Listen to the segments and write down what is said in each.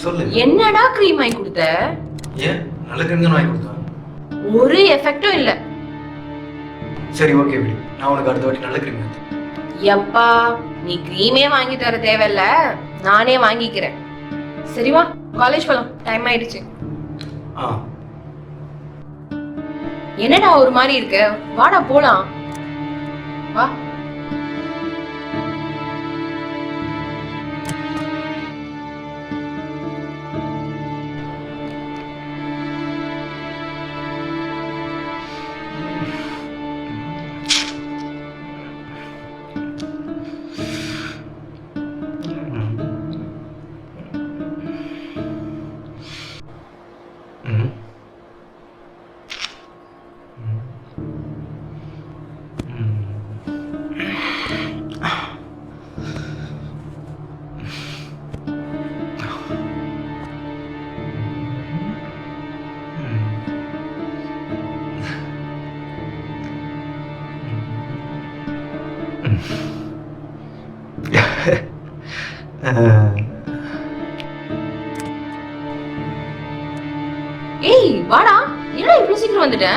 சொல்லு. என்னடா க்ரீம் வாங்கி கொடுத்த? ஏன் நல்ல க்ரீம் தான் வாங்கி கொடுத்தேன். ஒரு எஃபெக்டும் இல்ல. சரி ஓகே விடு, நான் உனக்கு அடுத்த வாட்டி நல்ல க்ரீம் எடுத்து. எப்பா நீ க்ரீமே வாங்கி தர தேவையில்ல, நானே வாங்கிக்கிறேன். சரி வா காலேஜ் போலாம், டைம் ஆயிடுச்சு. ஆ என்னடா ஒரு மாதிரி இருக்க, வாடா போலாம். வா. ஏய் வாடா, என்னடா இவ்வளவு சீக்கிரம் வந்துட்ட?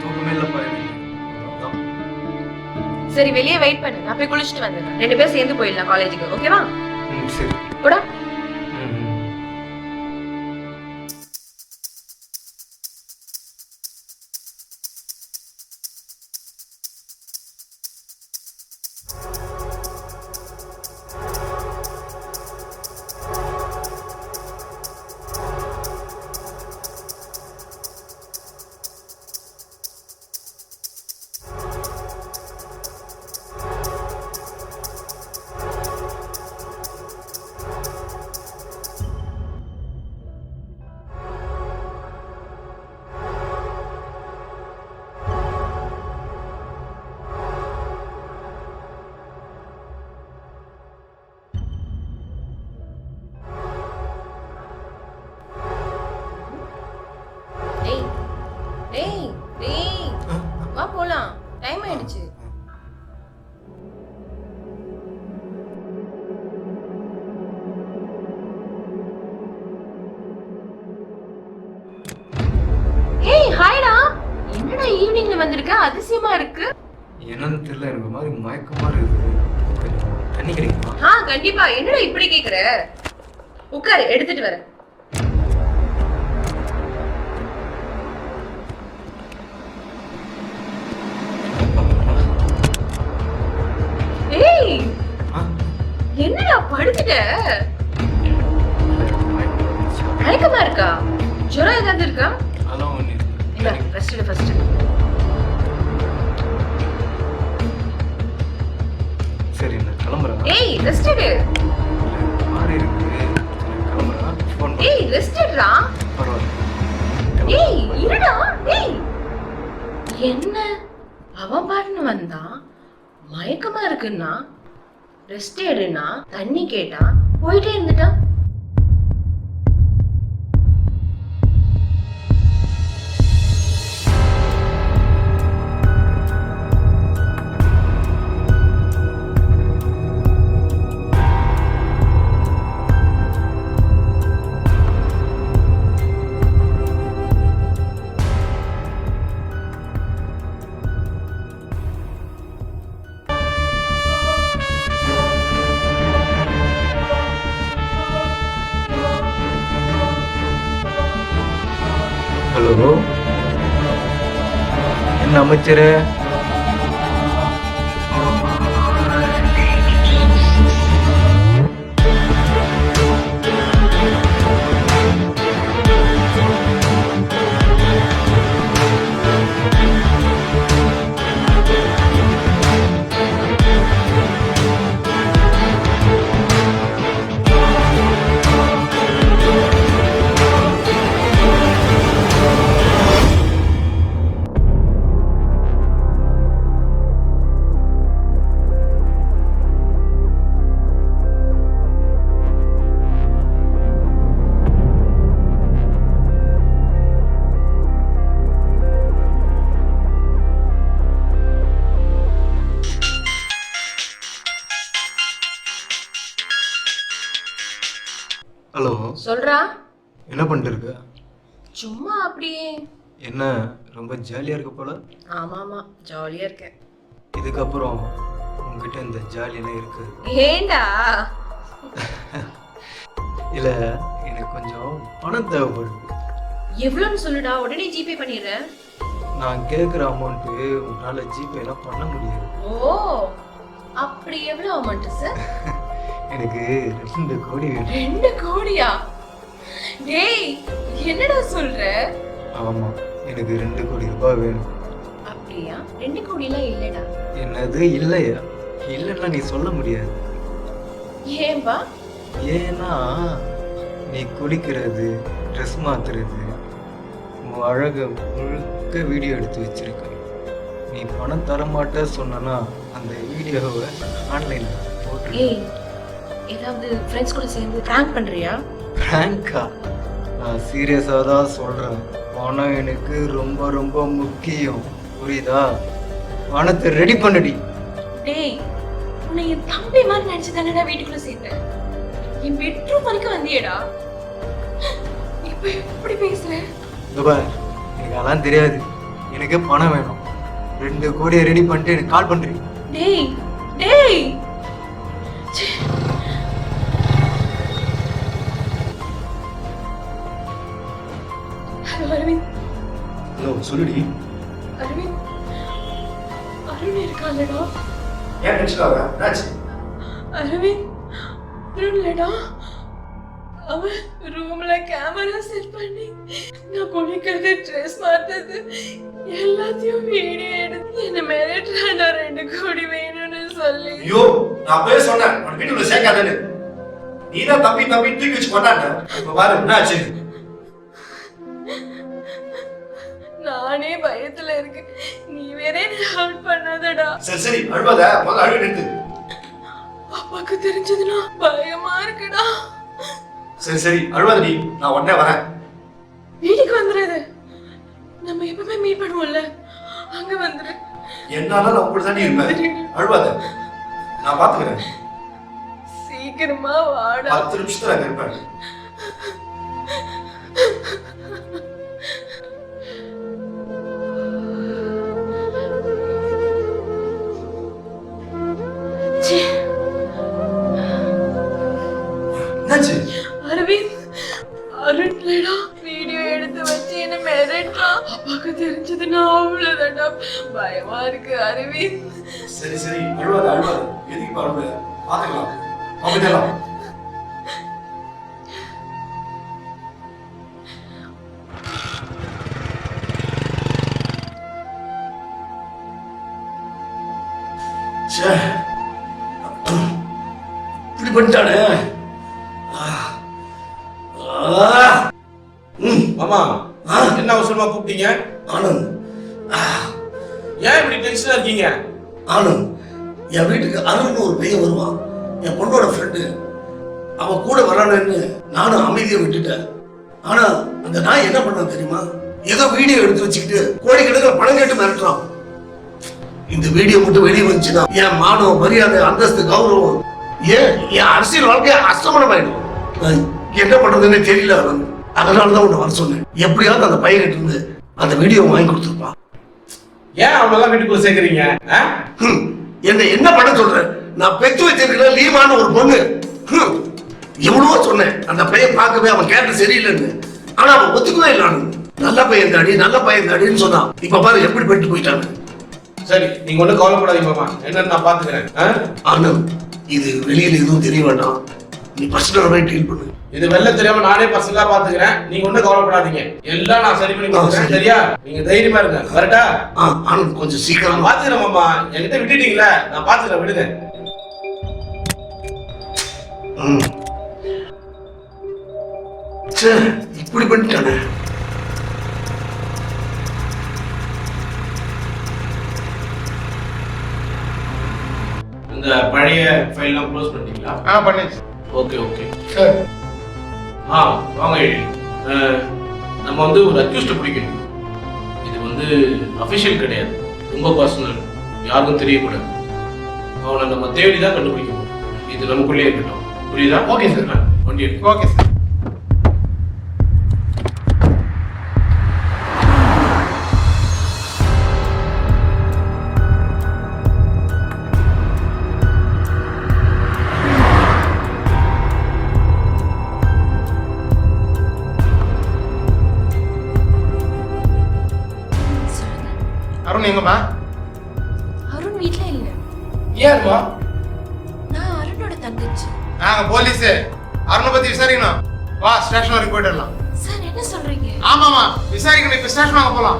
தூக்கமே இல்லப்பா எனக்கு. சரி வெளியே வெயிட் பண்ணு, நான் போய் குளிச்சுட்டு வந்துடுறேன். 2 பேரும் சேர்ந்து போயிடலாம் காலேஜுக்கு, ஓகேவா? சரி போடா. டேய் டேய் வா போலாம், டைம் ஆயிடுச்சு. ஏய் ஹாய்டா, என்னடா ஈவினிங்ல வந்திருக்க, அதிசயமா இருக்கு. என்னன்னு தெரியல, எனக்கு மாதிரி மயக்கமா இருக்குது. கொஞ்சம் தண்ணி கிடைக்குமா? கண்டிப்பா. என்னடா இப்படி கேக்குற, உட்காரு எடுத்துட்டு வரேன். ஏய் என்னடா படுத்துட்ட, மயக்கமா இருக்கா? ஜுரம் ஏதாவது இருக்கா? அதெல்லாம் ஒண்ணு இல்ல, ஃபர்ஸ்ட் சரி நான் கிளம்புறேன். ஏய் ரெஸ்ட் எடு. மாறி இருக்கு, கிளம்புறேன். ஃபோன் ஏய் ரெஸ்ட் எடுடா. பரவாயில்ல. ஏய் இருடா. ஏய் என்ன அவன் பாட்டுன்னு வந்தான், மயக்கமா இருக்குன்னா ரெஸ்ட் எடுனா, தண்ணி கேட்டா போயிட்டே இருந்துட்டான். ஹலோ, என்ன அமைச்சரே? ஹலோ, சொல்றா. என்ன பண்ணிட்டு இருக்க? சும்மா அப்படியே. என்ன ரொம்ப ஜாலியாக இருக்க போல? ஆமாமா, ஜாலியா இருக்கேன். இதுக்கப்புறம் உங்ககிட்ட இந்த ஜாலியெல்லாம் இருக்கு? ஏண்டா? இல்லை, எனக்கு கொஞ்சம் பணம் தேவைப்படுது. எவ்வளோன்னு சொல்லுடா, உடனே ஜிபே பண்ணிடுறேன். நான் கேட்குற அமௌண்ட்டு உன்னால் ஜிபேலாம் பண்ண முடியாது. ஓ, அப்படி எவ்வளோ அமௌண்ட் சார்? எனக்கு 2 கோடி வேணும். 2 கோடியா? டேய், என்னடா சொல்ற? ஆமாம், எனக்கு 2 கோடி ரூபாய் வேணும். அப்படியா? 2 கோடிலாம் இல்லடா. என்னது இல்லையா? இல்லைன்னா நீ சொல்ல முடியாது. ஏன்பா? ஏன்னா நீ குளிக்கிறது, ட்ரெஸ் மாத்துறது, உன் அழகை முழுக்க வீடியோ எடுத்து வச்சிருக்க. நீ பணம் தரமாட்ட சொன்னா அந்த வீடியோவை ஆன்லைனில் போட்டு. ஏய், ஏதாவது ஃப்ரெண்ட்ஸ் கூட சேர்ந்து பிராங்க் பண்றியா? பிராங்கா? நான் சீரியஸாக தான் சொல்கிறேன். பணம் எனக்கு ரொம்ப ரொம்ப முக்கியம், புரியுதா? பணத்தை ரெடி பண்ணுடி. டேய், உன்னை என் தம்பி மாதிரி நினைச்சு தானடா வீட்டுக்குள்ள சேர்த்தேன். என் பெட்ரூம் வரைக்கும் வந்தியேடா. இப்ப எப்படி பேசுற? பார், எனக்கு அதெல்லாம் தெரியாது. எனக்கு பணம் வேணும். 2 கோடியை ரெடி பண்ணிட்டு எனக்கு கால் பண்ணுறீங்க. டேய் டேய், ஹலோ அரவிந்த். ஹலோ, சொல்லுடி. அரவிந்த், அருண் இருக்கான்லடா. ஏன் டென்ஷன் ஆகுற? என்னாச்சு? அரவிந்த், அருண் இல்லடா. அவன் ரூம்ல கேமரா செட் பண்ணி நான் குளிக்கிறது, ட்ரெஸ் மாத்துறது எல்லாத்தையும் வீடியோ எடுத்து என்ன மிரட்டுறான்டா. 2 கோடி வேணும்னு சொல்லி. ஐயோ, நான் அப்பவே சொன்னேன் உன் வீட்டுக்குள்ள சேர்க்காதேன்னு. நீதான் தம்பி தம்பி தூக்கி வச்சு கொண்டாட்ட. இப்ப பாரு என்னாச்சு. நானே பயத்துல இருக்கேன், நீ வேற என்ன ஹெல்ப் பண்ணாதடா. சரி சரி, அழுவாத. முதல்ல அழுவி நிறுத்து. அப்பாக்கு தெரிஞ்சதுன்னா பயமா இருக்குடா. சரி சரி, அழுவாதடி. நான் உடனே வரேன். வீட்டுக்கு வந்துடுறது. நம்ம எப்பவுமே மீட் பண்ணுவோம்ல, அங்க வந்துரு. என்னால நான் கூட தாண்டி இருப்பேன். அழுவாத, நான் பாத்துக்கிறேன். சீக்கிரமா வாடா. 10 நிமிஷத்துல அங்க இருப்பேன். என்னாச்சு? அரவிந்த், அருண் இல்லடா. வீடியோ எடுத்து வச்சு என்ன மிரட்டுறான். அப்பாக்கு தெரிஞ்சதுன்னா அவ்வளவுதான்டா. பயமா இருக்கு அரவிந்த். சரி சரி, அழுவாத அழுவாத. எதுக்கு பாருங்க, பாத்துக்கலாம். அப்படிதான். இப்படி பண்ணிட்டானே. மாமா, என்ன அவசரமா கூப்பிட்டீங்க? ஆனந்த், ஏன் இப்படி டென்ஷனா இருக்கீங்க? ஆனந்த், என் வீட்டுக்கு அருண் ஒரு பையன் வருவான், என் பொண்ணோட ஃப்ரெண்டு. அவன் கூட வரானு நானும் அமைதியை விட்டுட்டேன். ஆனா அந்த நாய் என்ன பண்ண தெரியுமா? ஏதோ வீடியோ எடுத்து வச்சுக்கிட்டு கோடிக்கணக்கில் பணம் கேட்டு மிரட்டுறான். இந்த வீடியோ மட்டும் வெளியே வந்துச்சுன்னா என் மானம், மரியாதை, அந்தஸ்து, கௌரவம், ஏன் என் அரசியல் வாழ்க்கைய அஸ்தமனமாயிடும். என்ன பண்றதுன்னு தெரியல அவன். அதனாலதான் உன்னை வர சொன்னேன். எப்படியாவது அந்த பையன் கிட்ட இருந்து அந்த வீடியோ வாங்கி கொடுத்துருப்பான். ஏன் அவனெல்லாம் வீட்டுக்குள்ள சேர்க்கறீங்க? என்ன என்ன பண்ண சொல்ற? நான் பெற்று வச்சிருக்கிற லீமான்னு ஒரு பொண்ணு. எவ்வளவோ சொன்னேன் அந்த பையன் பார்க்கவே, அவன் கேரக்டர் சரியில்லைன்னு. ஆனா அவன் ஒத்துக்கவே இல்லை. நல்ல பையன் தாடி, நல்ல பையன் தாடின்னு சொன்னான். இப்ப பாரு எப்படி பெற்று போயிட்டாங்க. சரி, நீங்க ஒன்றும் கவலைப்படாதீங்க மாமா, என்னன்னு நான் பாத்துக்கிறேன். ஆனந்த், இது வெளியில எதுவும் தெரிய வேண்டாம். நீ பர்சனலாவே டீல் பண்ணு. இது வெளில தெரியாம நானே பர்சனலா பாத்துக்கிறேன். நீங்க ஒன்றும் கவலைப்படாதீங்க, எல்லாம் நான் சரி பண்ணி கொடுக்குறேன். சரியா? நீங்க தைரியமா இருங்க. கரெக்டா? ஆனந்த், கொஞ்சம் சீக்கிரம் பாத்துக்கிறேன் மாமா. என்கிட்ட விட்டுட்டீங்களா? நான் பாத்துக்கிறேன், விடுங்க. இப்படி பண்ணிட்டானே. இந்த பழைய ஃபைல்லாம் க்ளோஸ் பண்ணிட்டீங்களா? பண்ணிச்சு. Okay okay. சரி. வாங்க ஐடி. நம்ம வந்து ஒரு அக்யூஸ்ட் பிடிக்கணும். இது வந்து அஃபிஷியல் கிடையாது, ரொம்ப பர்சனல், யாருக்கும் தெரியக்கூடாது. அவனை நம்ம தேடி தான் கண்டுபிடிக்கணும். இது நமக்குள்ளே இருக்கட்டும். புரியுதா? Okay sir. வண்டி எடுத்து. Okay sir. அருண் எங்கம்மா? அருண் வீட்ல இல்ல. ஏன்மா? நான் அருணோட தங்கச்சி. நாங்க போலீஸ். அருணை பத்தி விசாரிக்கணும். வா ஸ்டேஷன் வரைக்கும் போயிடலாம். சார் என்ன சொல்றீங்க? ஆமாமா விசாரிக்கணும். இப்ப ஸ்டேஷன் வாங்க போலாம்.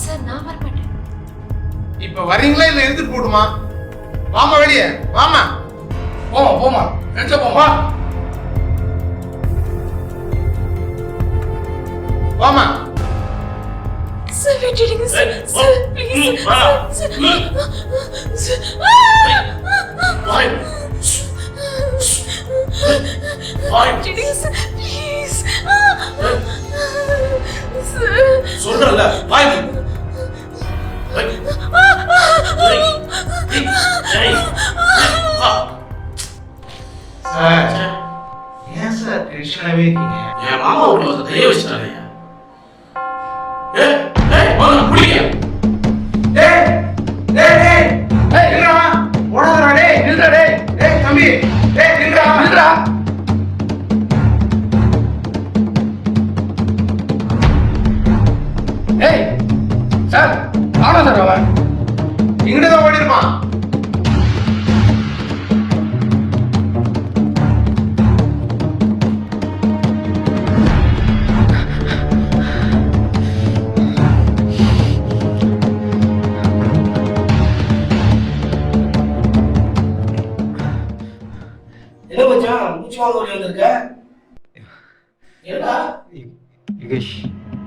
சார் நான் வர மாட்டேன். இப்ப வரீங்களா இல்ல எடுத்துட்டு போட்டுமா? வாமா வெளியே வாமா. போமா ஃப்ரெண்ட்ஸா போமா. வாமா. சார் விட்டுடுங்க சார். Sir please. விட்டுடுங்க சார் ப்ளீஸ். சொல்றல வாய். சார் ஏன் சார் டென்ஷனாகவே இருக்கீங்க? என் மாமா வீட்டுல கைய வச்சுட்டாங்க. புடிங்க. சார் ஆனா சார் அவன் இங்கிட்டதான் ஓடி இருப்பான். என்ன மச்சான் மூச்சு வாங்க ஓடி வந்திருக்க? என்னடா? யுகேஷ்,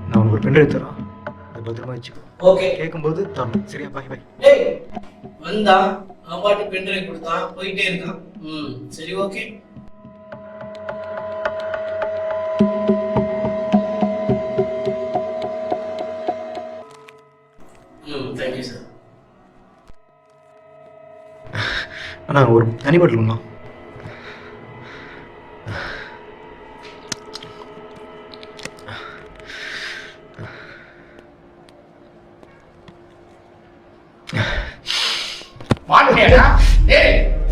நான் உனக்கு ஒரு பென்ட்ரைவ் தரேன். அதை பத்திரமா வச்சுக்கோ. ஓகே. கேட்கும்போது தரணும். சரியா? பாய் பாய். டேய் வந்தா அவன் பாட்டு பென்ட்ரைவ் கொடுத்தான் போயிட்டே இருக்கான். சரி ஓகே. Thank you sir. அண்ணா ஒரு தனி பாட்டில் ஒன்றா.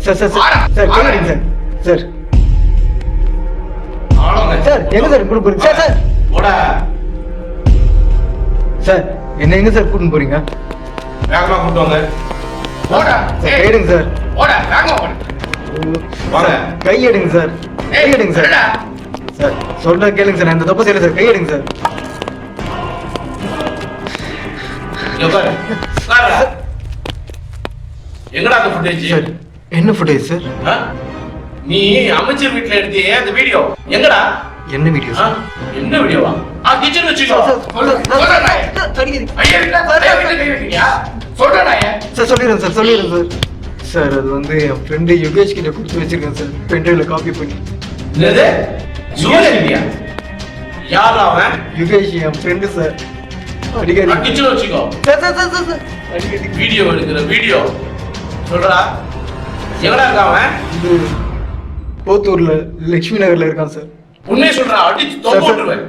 சார் சார் சார் சார் கேளுங்க சார். சார் சார் எங்க சார் கூட்டு போறீங்க? சார் சார் போடா. சார் என்ன எங்க சார் கூட்டு போறீங்க? வேகமா கூட்டு வாங்க. போடா. சார் கைடுங்க சார். போடா வேகமா போடு. வாங்க. கை எடுங்க சார். கை எடுங்க சார். சார் சொல்ற கேளுங்க சார். இந்த தப்பு செய்யல சார். கை எடுங்க சார். எங்கடா அந்த ஃபுட்டேஜ்? சார் என்ன ஃபுட்டேஜ் சார்? நீ அமைச்சர் வீட்ல எடுத்தியே அந்த வீடியோ எங்கடா? என்ன வீடியோ சார்? என்ன வீடியோவா? கிச்சன் வச்சுக்கோ. சார் சொல்லிடுறேன் சார். சொல்லிடுறேன் சார். சார் அது வந்து என் ஃப்ரெண்டு யுகேஷ் கிட்ட கொடுத்து வச்சிருக்கேன் சார். பென்ட்ரைவ்ல காப்பி பண்ணி. என்னது? யுகேஷ்? யாரா அவன்? யுகேஷ் என் ஃப்ரெண்டு சார். அடிக்கடி கிச்சன் வச்சுக்கோ. சார் சார் சார் சார் அடிக்கடி வீடியோ எடுக்கிற வீடியோ சொல்றா. எங்கடா இருக்கான் அவன்? இது போத்தூர்ல லட்சுமி நகர்ல இருக்கான் சார். உண்மையை சொல்றா. அடிச்சு தொங்க போட்டுருவேன்.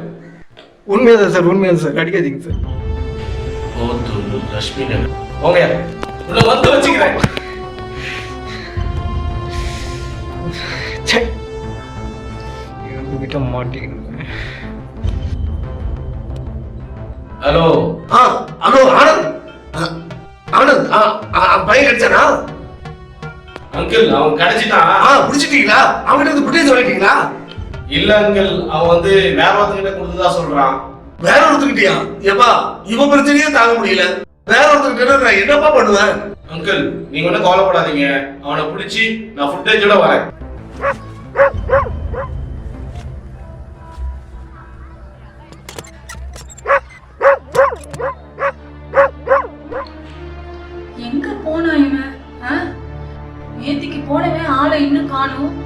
உண்மையாதான் சார். உண்மையாதான் சார். அடிக்காதீங்க சார். போத்தூர் லட்சுமி நகர். போங்க உள்ள வந்து வச்சுக்கிறேன். சே கிட்ட மாட்டேங்க. ஹலோ. ஹலோ ஆனந்த். ஆனந்த் பையன் கிடைச்சானா? அங்கிள் அவன் கிடைச்சிட்டான். பிடிச்சிட்டீங்களா? அவன்கிட்ட இருந்து புட்டேஜ் வாங்கிட்டீங்களா? இல்ல அங்கிள் அவன் வந்து வேற ஒருத்தங்கிட்ட கொடுத்ததா சொல்றான். வேற ஒருத்தர்கிட்டயா? ஏப்பா இவன் பிரச்சனையே தாங்க முடியல. வேற ஒருத்தர்கிட்ட நான் என்னப்பா பண்ணுவேன்? அங்கிள் நீங்க ஒன்னும் கவலைப்படாதீங்க. அவனை பிடிச்சி நான் ஃபுட்டேஜோட வரேன். எங்க போனா இவன்? நேத்திக்கு போனவன் ஆளை இன்னும் காணும்.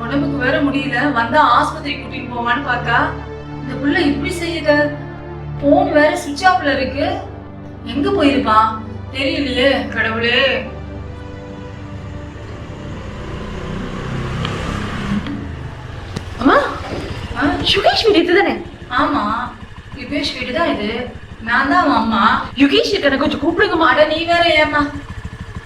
உடம்புக்கு வேற முடியல. வந்தா ஆஸ்பத்திரி கூட்டிட்டு போவான்னு பார்த்தா இந்த புள்ள இப்படி செய்யுத. போன் வேற சுவிட்ச் ஆஃப்ல இருக்கு. எங்க போயிருப்பான் தெரியலையே. கடவுளே. அம்மா யுகேஷ் வீடு இதுதானே? ஆமா யுகேஷ் வீடு தான் இது. நான் தான் அவன் அம்மா. யுகேஷ் கிட்ட கொஞ்சம் கூப்பிடுங்க மாட. நீ வேற ஏமா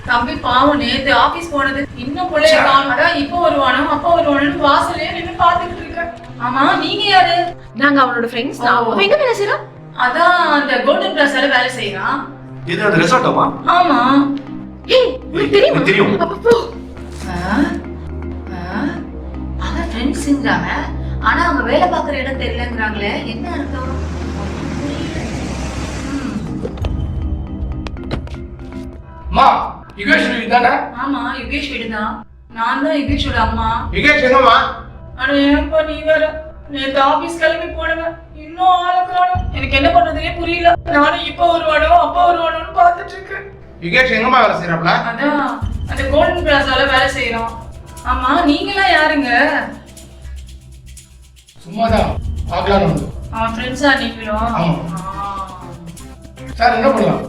தம்பி பாவம் நேத்து ஆபீஸ் போனது இன்னும் பிள்ளைய காணோம்டா. இப்போ வருவானோ அப்போ வருவானு வாசலே நின்னு பாத்துக்கிட்டு இருக்க. ஆமா நீங்க யாரு? நாங்க அவனோட ஃப்ரெண்ட்ஸ். அவன் எங்க வேலை செய்யறான்? அதான் அந்த கோல்டன் பிளாசால வேலை செய்யறான். இது அந்த ரெசார்ட்டாமா? ஆமா. ஏய், உனக்கு தெரியுமா? எனக்கு தெரியும். அப்ப போ. அவன் ஃப்ரெண்ட்ஸ்ங்கறாங்க. ஆனா அவங்க வேலை பார்க்குற இடம் தெரியலங்கறாங்களே. என்ன அர்த்தம்? அம்மா யுகேஷ் வீடு தானே? ஆமா, யுகேஷ் வீடுதான். நான் தான் யுகேஷோட அம்மா. யுகேஷ் எங்கம்மா? ஆனா ஏன்பா நீ வேற? நேத்து ஆபீஸ் கிளம்பி போனவன் இன்னும் ஆளை காணோம். எனக்கு என்ன பண்றதுனே புரியல. நானும் இப்ப வருவானோ அப்பா வருவானோன்னு பார்த்துட்டு இருக்கேன். யுகேஷ் எங்கம்மா வேலை செய்யறாப்ல? அதான் அந்த கோல்டன் பிளாசால வேலை செய்யறோம். ஆமா, நீங்களாம் யாருங்க? சும்மாதான் பார்க்கலாம்னு வந்தோம். அவன் ஃப்ரெண்ட்ஸா நீங்களும்? ஆமா. ஆ. சார் என்ன பண்ணலாம்?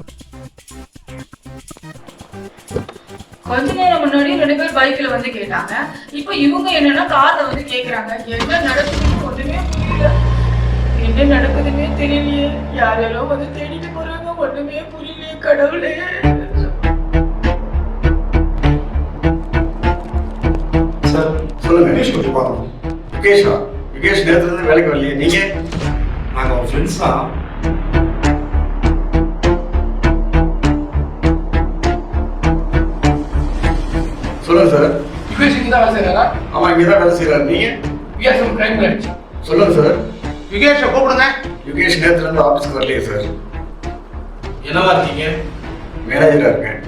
கொஞ்ச நேரம் முன்னாடி 2 பேர் பைக்ல வந்து கேட்டாங்க. இப்போ இவங்க என்னன்னா கார்ல வந்து கேக்குறாங்க. என்ன நடக்குதுன்னு ஒண்ணுமே புரியல. என்ன நடக்குதுன்னே தெரியலையே. யாரோ வந்து தேடிட்டு போறாங்க. ஒண்ணுமே புரியலையே கடவுளே. சார் சொல்லுங்க. யுகேஷ் கொஞ்சம் பார்க்கணும். யுகேஷா? யுகேஷ் நேரத்துல இருந்து வேலைக்கு வரலையே. நீங்க? நாங்க அவன் ஃப்ரெண்ட்ஸ் தான். சொல்லுங்க சார். யுகேஷ் இங்க தான் வேலை செய்யறாரா? ஆமா, இங்கதான் வேலை செய்யறாரு. நீங்க? யுகேஷ் நம்ம கிரைம் ஆயிடுச்சு. சொல்லுங்க சார். யுகேஷை கூப்பிடுங்க. யுகேஷ் நேரத்துல இருந்து ஆபீஸ்க்கு வரலையே சார். என்னவா இருக்கீங்க? மேனேஜரா இருக்கேன்.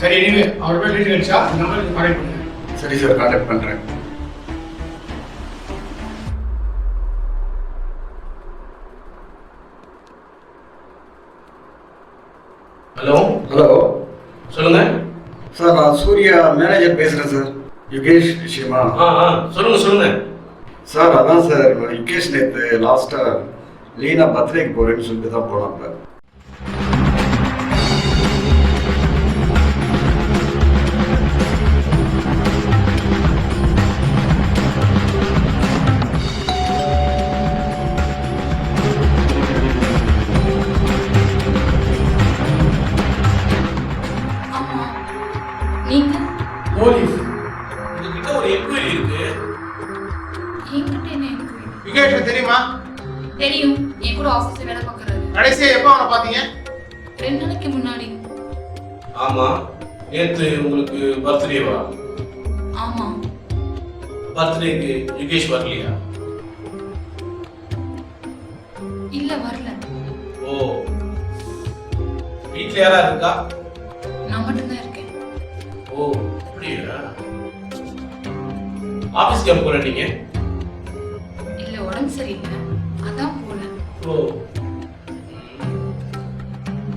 சரி நீங்க அவர் போய் டீட்டெயில் அடிச்சா நம்பருக்கு கான்டாக்ட் பண்ணுங்க. சரி சார், கான்டாக்ட் பண்றேன். ஹலோ ஹலோ சொல்லுங்க. சார், நான் சூர்யா மேனேஜர் பேசுறேன் சார். யுகேஷ் விஷயமா? சொல்லுங்க சொல்லுங்க. சார் அதான் சார், யுகேஷ் நேற்று லாஸ்டா லீனா பர்த்டேக்கு போறேன்னு சொல்லிட்டு தான் போனாங்க. நீங்க போலீஸ் உங்ககிட்ட ஒரு என்கொயரி இருக்கு. என்கிட்ட என்ன இருக்கு? யுகேஷ் தெரியுமா? தெரியும். என் கூட ஆபீஸ்ல வேலை பார்க்கறாரு. கடைசியா எப்போ அவனை பாத்தீங்க? 2 நாளைக்கு முன்னாடி. ஆமா, நேத்து உங்களுக்கு பர்த்டேவா? ஆமா. பர்த்டேக்கு யுகேஷ் வரலையா? இல்ல, வரல. ஓ, வீட்ல யாரா இருக்கா? நான் மட்டும் தான் இருக்கேன். ஓ, அப்படியா? ஆபீஸ்க்கு எப்போ போற நீங்க? இல்ல, உடம்பு சரியில்லை. அதான் போல. ஓ,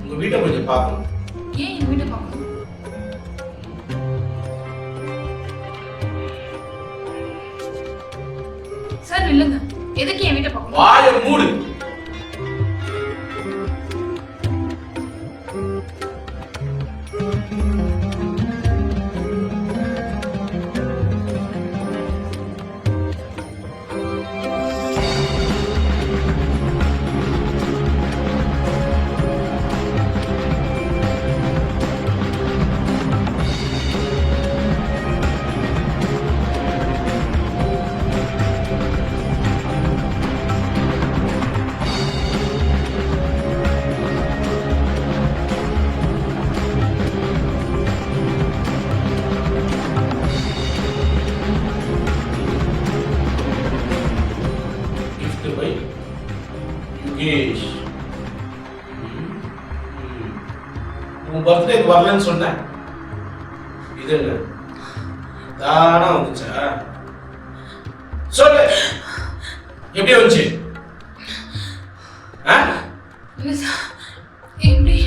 உங்க வீட்டை கொஞ்சம் பார்க்கணும். ஏன் என் வீட்டை பார்க்கணும்? சார் நில்லுங்க. எதுக்கு என் வீட்டை பார்க்கணும்? வாயை மூடு. யுகேஷ், உன் பர்த்டேக்கு வரலன்னு சொன்னேன். இது என்ன தானா வந்துச்சா? சொல்லு, எப்படி வந்துச்சு? இல்ல சார், எப்படி?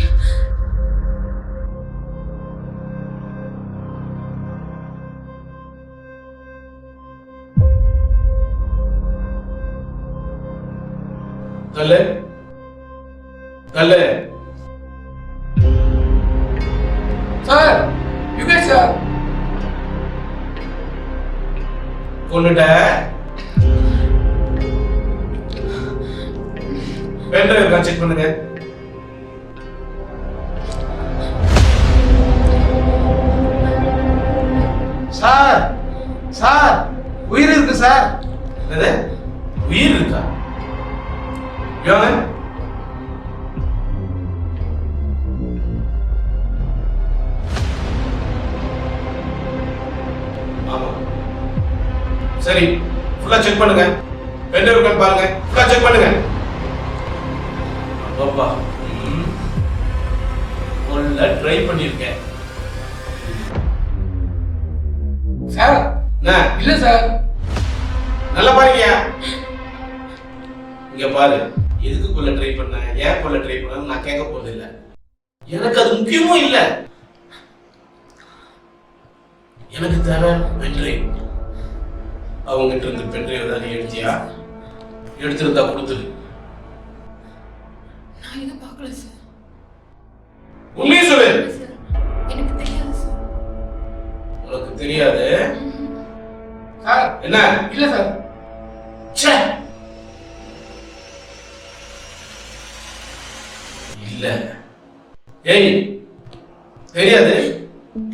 கல்லு கல்லு. Sir Yukesh sir. கொண்டுட்ட பென்ட்ரைவ் இருக்கா செக் பண்ணுங்க. சார் சார், உயிர் இருக்கு சார். என்னது? உயிர் இருக்கா? இவங்க ஆமா. சரி, ஃபுல்லா செக் பண்ணுங்க. பென் இருக்கான்னு பாருங்க. ஃபுல்லா செக் பண்ணுங்க. அப்பா, உள்ள ட்ரை பண்ணிருக்கேன். சார் என்ன? இல்ல சார். நல்லா பாருங்கயா. இங்க பாரு, எதுக்குள்ள ட்ரை பண்ண, ஏன் கொள்ள ட்ரை பண்ண நான் கேட்க போறது இல்ல. எனக்கு அது முக்கியமும் இல்ல. எனக்கு தேவை பென்ட்ரைவ். அவங்ககிட்ட இருந்து பென்ட்ரைவ் தான் நீ எடுத்தியா? எடுத்திருந்தா கொடுத்துரு. நான் இதை பார்க்கல சார். உண்மையை சொல்லு. சார் எனக்கு தெரியாது சார். உனக்கு தெரியாது? சார் என்ன? இல்ல சார். ச்சே. இல்ல. ஏய், தெரியாது?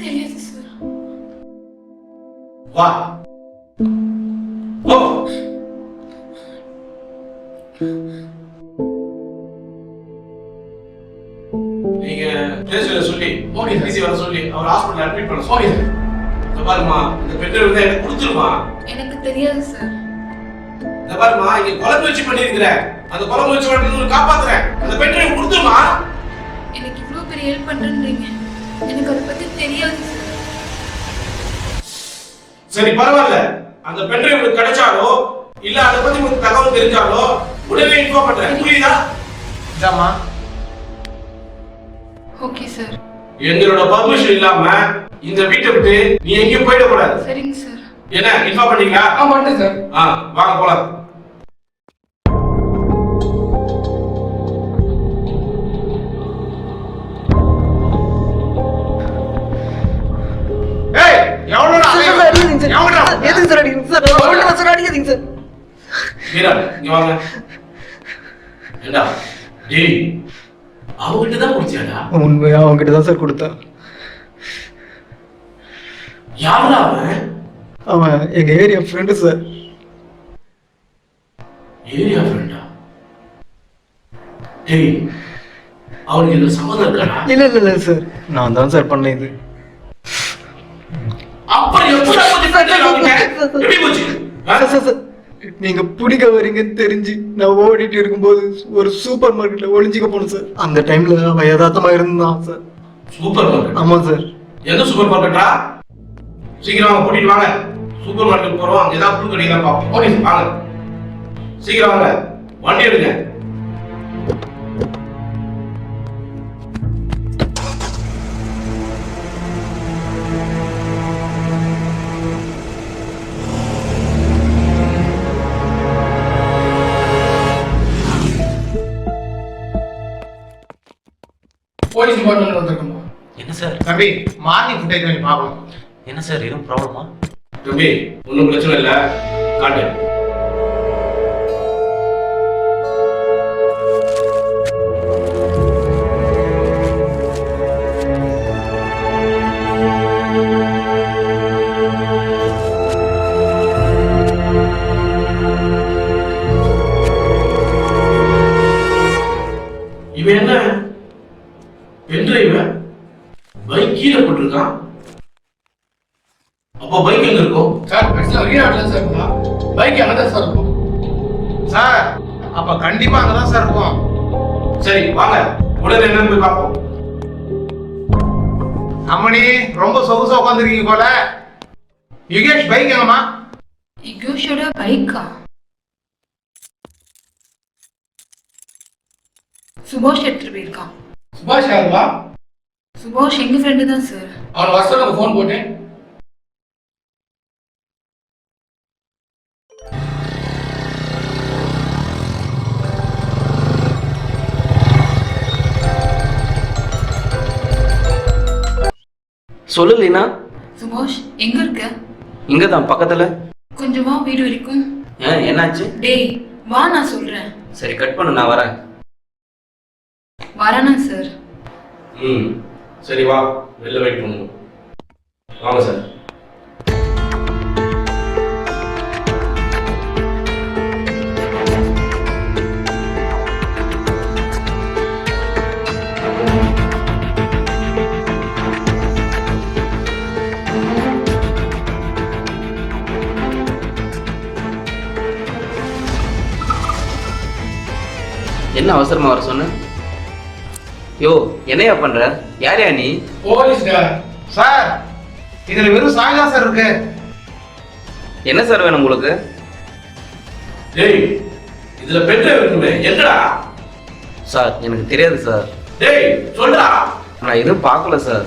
தெரியாது சார். வா. ஓ. நீங்க பேசல சொல்லி ஓகே சார். ஈஸி வர சொல்லி அவர் ஹாஸ்பிடல் அட்மிட் பண்ண ஓகே சொல்லி. சார். இந்த பாருமா, இந்த பெட்ரோல் வந்து எனக்கு கொடுத்துருமா. எனக்கு தெரியாது சார். இந்த பாருமா, இங்க கொலை முயற்சி பண்ணிருக்கிற. அந்த கொலை முயற்சி பண்ணி காப்பாத்துறேன். அந்த பெட்ரோல் கொடுத்துருமா. எனக்கு இவ்வளவு பெரிய ஹெல்ப் பண்றீங்க. எனக்கு அதை பத்தி தெரியாது சார். சரி பரவாயில்ல. அந்த பெட்ரோல் உங்களுக்கு கிடைச்சாலோ இல்ல அதை பத்தி உங்களுக்கு தகவல் தெரிஞ்சாலோ உடனே இன்ஃபார்ம் பண்றேன். புரியுதா? இதாம்மா. Okay sir. எங்களோட பர்மிஷன் இல்லாம இந்த வீட்டை விட்டு நீ எங்கேயும் போயிட கூடாது. சரிங்க சார். என்ன இன்ஃபார்ம் பண்ணீங்களா? பண்ணிட்டேன் சார். வாங்க போலாம். ஏய் எவ்வளோடா எதுக்கு சார் அடிக்கிறீங்க சார்? சார் அடிக்காதீங்க சார். மீரா இங்க வாங்க. ஏண்டா டேய், அவங்கிட்ட தான் குடிச்சியாடா? உண்மையா அவங்ககிட்ட தான் சார் கொடுத்தேன். யாரா அவன்? அவன் எங்க ஏரியா ஃப்ரெண்டு சார். ஏரியா ஃப்ரெண்டா? டேய், அவனுக்கு இதுல சம்மதம் இருக்காடா? இல்ல சார், நான் தான் சார் பண்ணேன் இது. அப்புறம் எப்படி எப்படி போச்சு? சார், நீங்க பிடிக்க வரீங்கன்னு தெரிஞ்சு நான் ஓடிட்டு இருக்கும்போது ஒரு சூப்பர் மார்க்கெட்ல ஒளிஞ்சிக்க போனேன் சார். அந்த டைம்ல அவன் யதார்த்தமா இருந்தான் சார். Super market? ஆமா சார். எந்த சூப்பர் மார்க்கெட்டா? சீக்கிரம் வாங்க, கூட்டிட்டு வாங்க. சூப்பர் மார்க்கெட் போறோம், அங்க ஏதாவது புது கடை தான் பார்ப்போம். ஓகே வாங்க, சீக்கிரம் வாங்க, வண்டி எடுங்க. போலீஸ் டிபார்ட்மெண்ட் வந்திருக்கோம். என்ன சார்? தம்பி மார்னிங் ஃபுட்டேஜ் பண்ணி பார்க்கலாம். என்ன சார், எதுவும் ப்ராப்ளமா? தம்பி ஒன்றும் பிரச்சனை இல்லை, காட்டு. இவன் என்ன பென்ட்ரைவ பைக் கீழே போட்டிருக்கான். அப்போ பைக் எங்க இருக்கும்? சார் ஆக்சுவலாக வெளிநாட்டில் சார் இருக்கா, பைக் அங்கே தான் சார் இருக்கும். சார் அப்போ கண்டிப்பாக அங்கே தான் சார் இருக்கும். சரி வாங்க, உடனே என்னன்னு போய் பார்ப்போம். அம்மணி ரொம்ப சொகுசா உட்காந்துருக்கீங்க போல. யுகேஷ் பைக் எங்கம்மா? யுகேஷோட பைக்கா? சுபாஷ் எடுத்துட்டு போயிருக்கான். சுபாஷ் யாருப்பா? சுபாஷ் எங்க ஃப்ரெண்டு தான் சார். அவன் வருஷம் ஃபோன் போட்டேன். சொல்லு லீனா. சுபாஷ் எங்க இருக்க? இங்க தான் பக்கத்துல. கொஞ்சம் வா வீடு வரைக்கும். என்னாச்சு? டேய் வா, நான் சொல்றேன். சரி கட் பண்ணு, நான் வரேன். வரானா சார்? சரி வா, வெளில வெயிட் பண்ணுவோம். வாங்க சார். என்ன அவசரமா வர சொன்ன? யோ, என்னையா பண்ற? யாரையா நீ? போலீஸ்டா சார். இதுல வெறும் சாய் தான் சார் இருக்கு. என்ன சார் வேணும் உங்களுக்கு? டேய், இதுல பெட்ரைவ் இருக்குமே, எங்கடா? சார் எனக்கு தெரியாது சார். டேய் சொல்றா. நான் எதுவும் பார்க்கல சார்.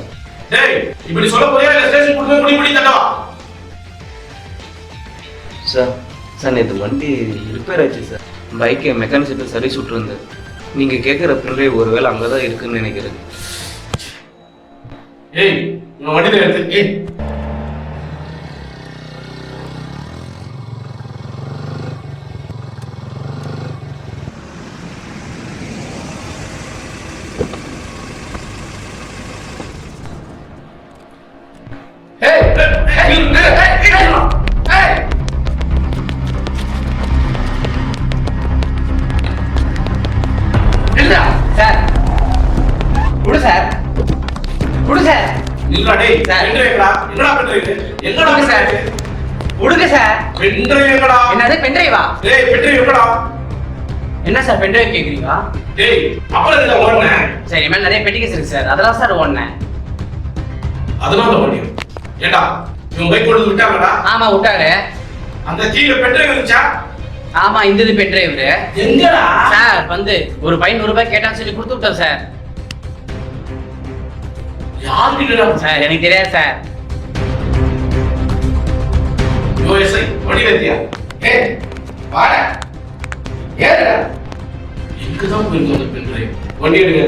டேய், இப்படி சொல்ல போறியா இல்ல ஸ்டேஷன் கூட்டி போய் முடி தட்டவா? சார் சார் நேற்று வண்டி ரிப்பேர் ஆச்சு சார். பைக்கை மெக்கானிக் ஷெட்டில் சர்வீஸ் விட்டுருந்தேன். நீங்கள் கேட்குற பின்றைய ஒருவேளை அங்கே தான் இருக்குன்னு நினைக்கிறேன். ஏய், உன் வண்டியில எடுத்து ஏய். ஏய் ஏய் ஏய் இல்ல சார். குடு சார். குடு சார். இல்லடா டேய், சார். பெட்ரைவ் எங்கடா? என்னடா பெட்ரைவ்? எங்கடா கொடுங்க சார். பெட்ரைவ்? கொடுங்க சார். பெட்ரைவ் எங்கடா? என்னது பென்ட்ரைவா? டேய், பெட்ரைவ் எங்கடா? என்ன சார் பென்ட்ரைவ் கேக்குறீங்க? டேய், அப்புறம் என்ன ஓடுன? சரி, இனிமேல் நிறைய பெட்டிகேஸ் இருக்கு சார். அதெல்லாம் சார் ஓடுனேன். அதனால தான் ஓடியும். ஏண்டா, இவன் பைக் கொண்டு விட்டாங்கடா? ஆமா விட்டாரு. அந்த கீழ பெட்ரைவ் இருந்துச்சா? ஆமா இந்த இது பென்ட்ரைவ் எங்கடா? சார் வந்து ஒரு பையன் 100 ரூபாய் கேட்டான்னு சொல்லி கொடுத்து விட்டோம் சார். யாருக்கிட்டடா? சார் எனக்கு தெரியாது சார். யோஎஸ்ஐ வண்டியில ஏத்தியா? ஏய், வாடா. ஏறடா. எங்க தான் போயிருக்கு அந்த பெட்ரைவ்? வண்டி எடுங்க.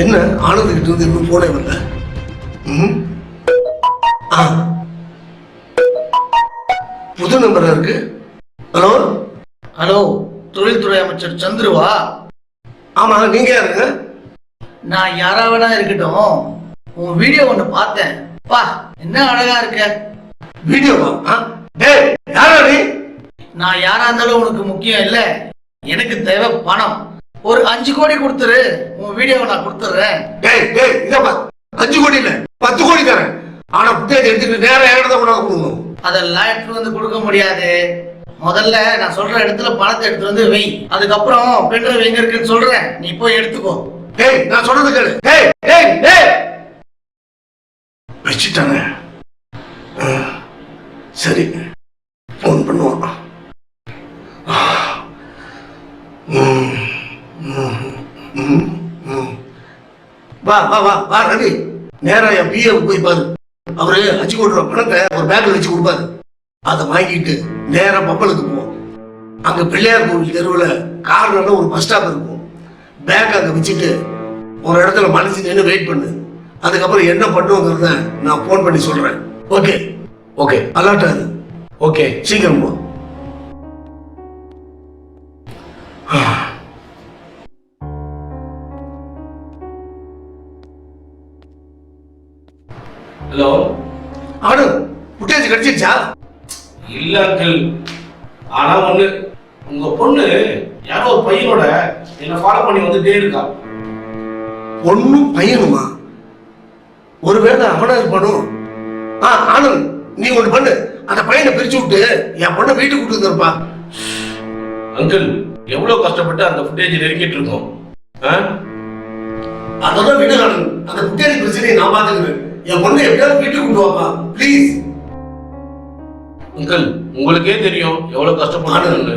என்ன ஆனந்த் கிட்ட இருந்து இன்னும் போனே வரல? ம். ஆ. புது நம்பரா இருக்கு. ஹலோ ஹலோ, தொழில்துறை அமைச்சர் சந்துருவா? ஆமா, நீங்க யாருங்க? நான் யாரா வேணா இருக்கட்டும், உன் வீடியோ ஒண்ணு பார்த்தேன். பா, என்ன அழகா இருக்க. வீடியோவா? டேய், யாரா நீ? நான் யாரா இருந்தாலும் உனக்கு முக்கியம் இல்ல. எனக்கு தேவை பணம். ஒரு 5 கோடி கொடுத்துரு, உன் வீடியோவை நான் கொடுத்துட்றேன். டேய் டேய், இதப்பா 5 கோடி இல்ல 10 கோடி தரேன். ஆனா புட்டேஜ் எடுத்துட்டு நேரா என்கிட்ட தான் கொண்டாந்து கொடுக்கணும். அதெல்லாம் எடுத்துட்டு வந்து கொடுக்க முடியாது. முதல்ல நான் சொல்ற இடத்துல பணத்தை எடுத்துட்டு வந்து வை. அதுக்கப்புறம் பென்ட்ரைவ் எங்க இருக்குன்னு சொல்றேன், நீ போய் எடுத்துக்கோ. டேய், நான் சொல்றது கேளு. டேய் டேய் டேய், வச்சிட்டானே. சரி, ஃபோன் பண்ணுவான். வா வா வா வா ரவி, நேரா என் பிஏ போய் பாரு. அவரு 5 கோடி ரூபாய் பணத்தை ஒரு பேக்ல வச்சு கொடுப்பாரு. அதை வாங்கிட்டு நேரா பப்பலுக்கு போவோம். அங்க பிள்ளையார் கோவில் தெருவுல கார்னர்ல ஒரு பஸ் ஸ்டாப் இருக்கும். பேக் அங்க வச்சுட்டு ஒரு இடத்துல மனசு நின்று வெயிட் பண்ணு. அதுக்கப்புறம் என்ன பண்ணுங்கிறத நான் போன் பண்ணி சொல்றேன். ஓகே ஓகே, அலர்ட் ஆகுது. ஓகே. சீக்கிரம் போ. ஹலோ. ஆடு புட்டேஜ் கிடைச்சிருச்சா? இல்ல அங்கிள், ஆனா ஒண்ணு, உங்க பொண்ணு யாரோ ஒரு பையனோட என்ன ஃபாலோ பண்ணி வந்துட்டே இருக்கா. ஒன்னும் பையனுமா? ஒருவேளை அவனா இருப்பானோ? ஆனந்த், நீ ஒண்ணு பண்ணு, அந்த பையனை பிரிச்சு விட்டு என் பொண்ணை வீட்டுக்கு கூட்டு வந்துருப்பா. அங்கிள், எவ்வளவு கஷ்டப்பட்டு அந்த ஃபுட்டேஜ் நெருக்கிட்டு இருக்கோம். அதெல்லாம் விடு ஆனந்த், அந்த புட்டேஜ் பிரச்சனையை நான் பாத்துக்கிறேன். என் பொண்ணை எப்படியாவது வீட்டுக்கு கூட்டு வாப்பா ப்ளீஸ். அங்கிள், உங்களுக்கே தெரியும் எவ்வளவு கஷ்டப்படுறாங்கன்னு.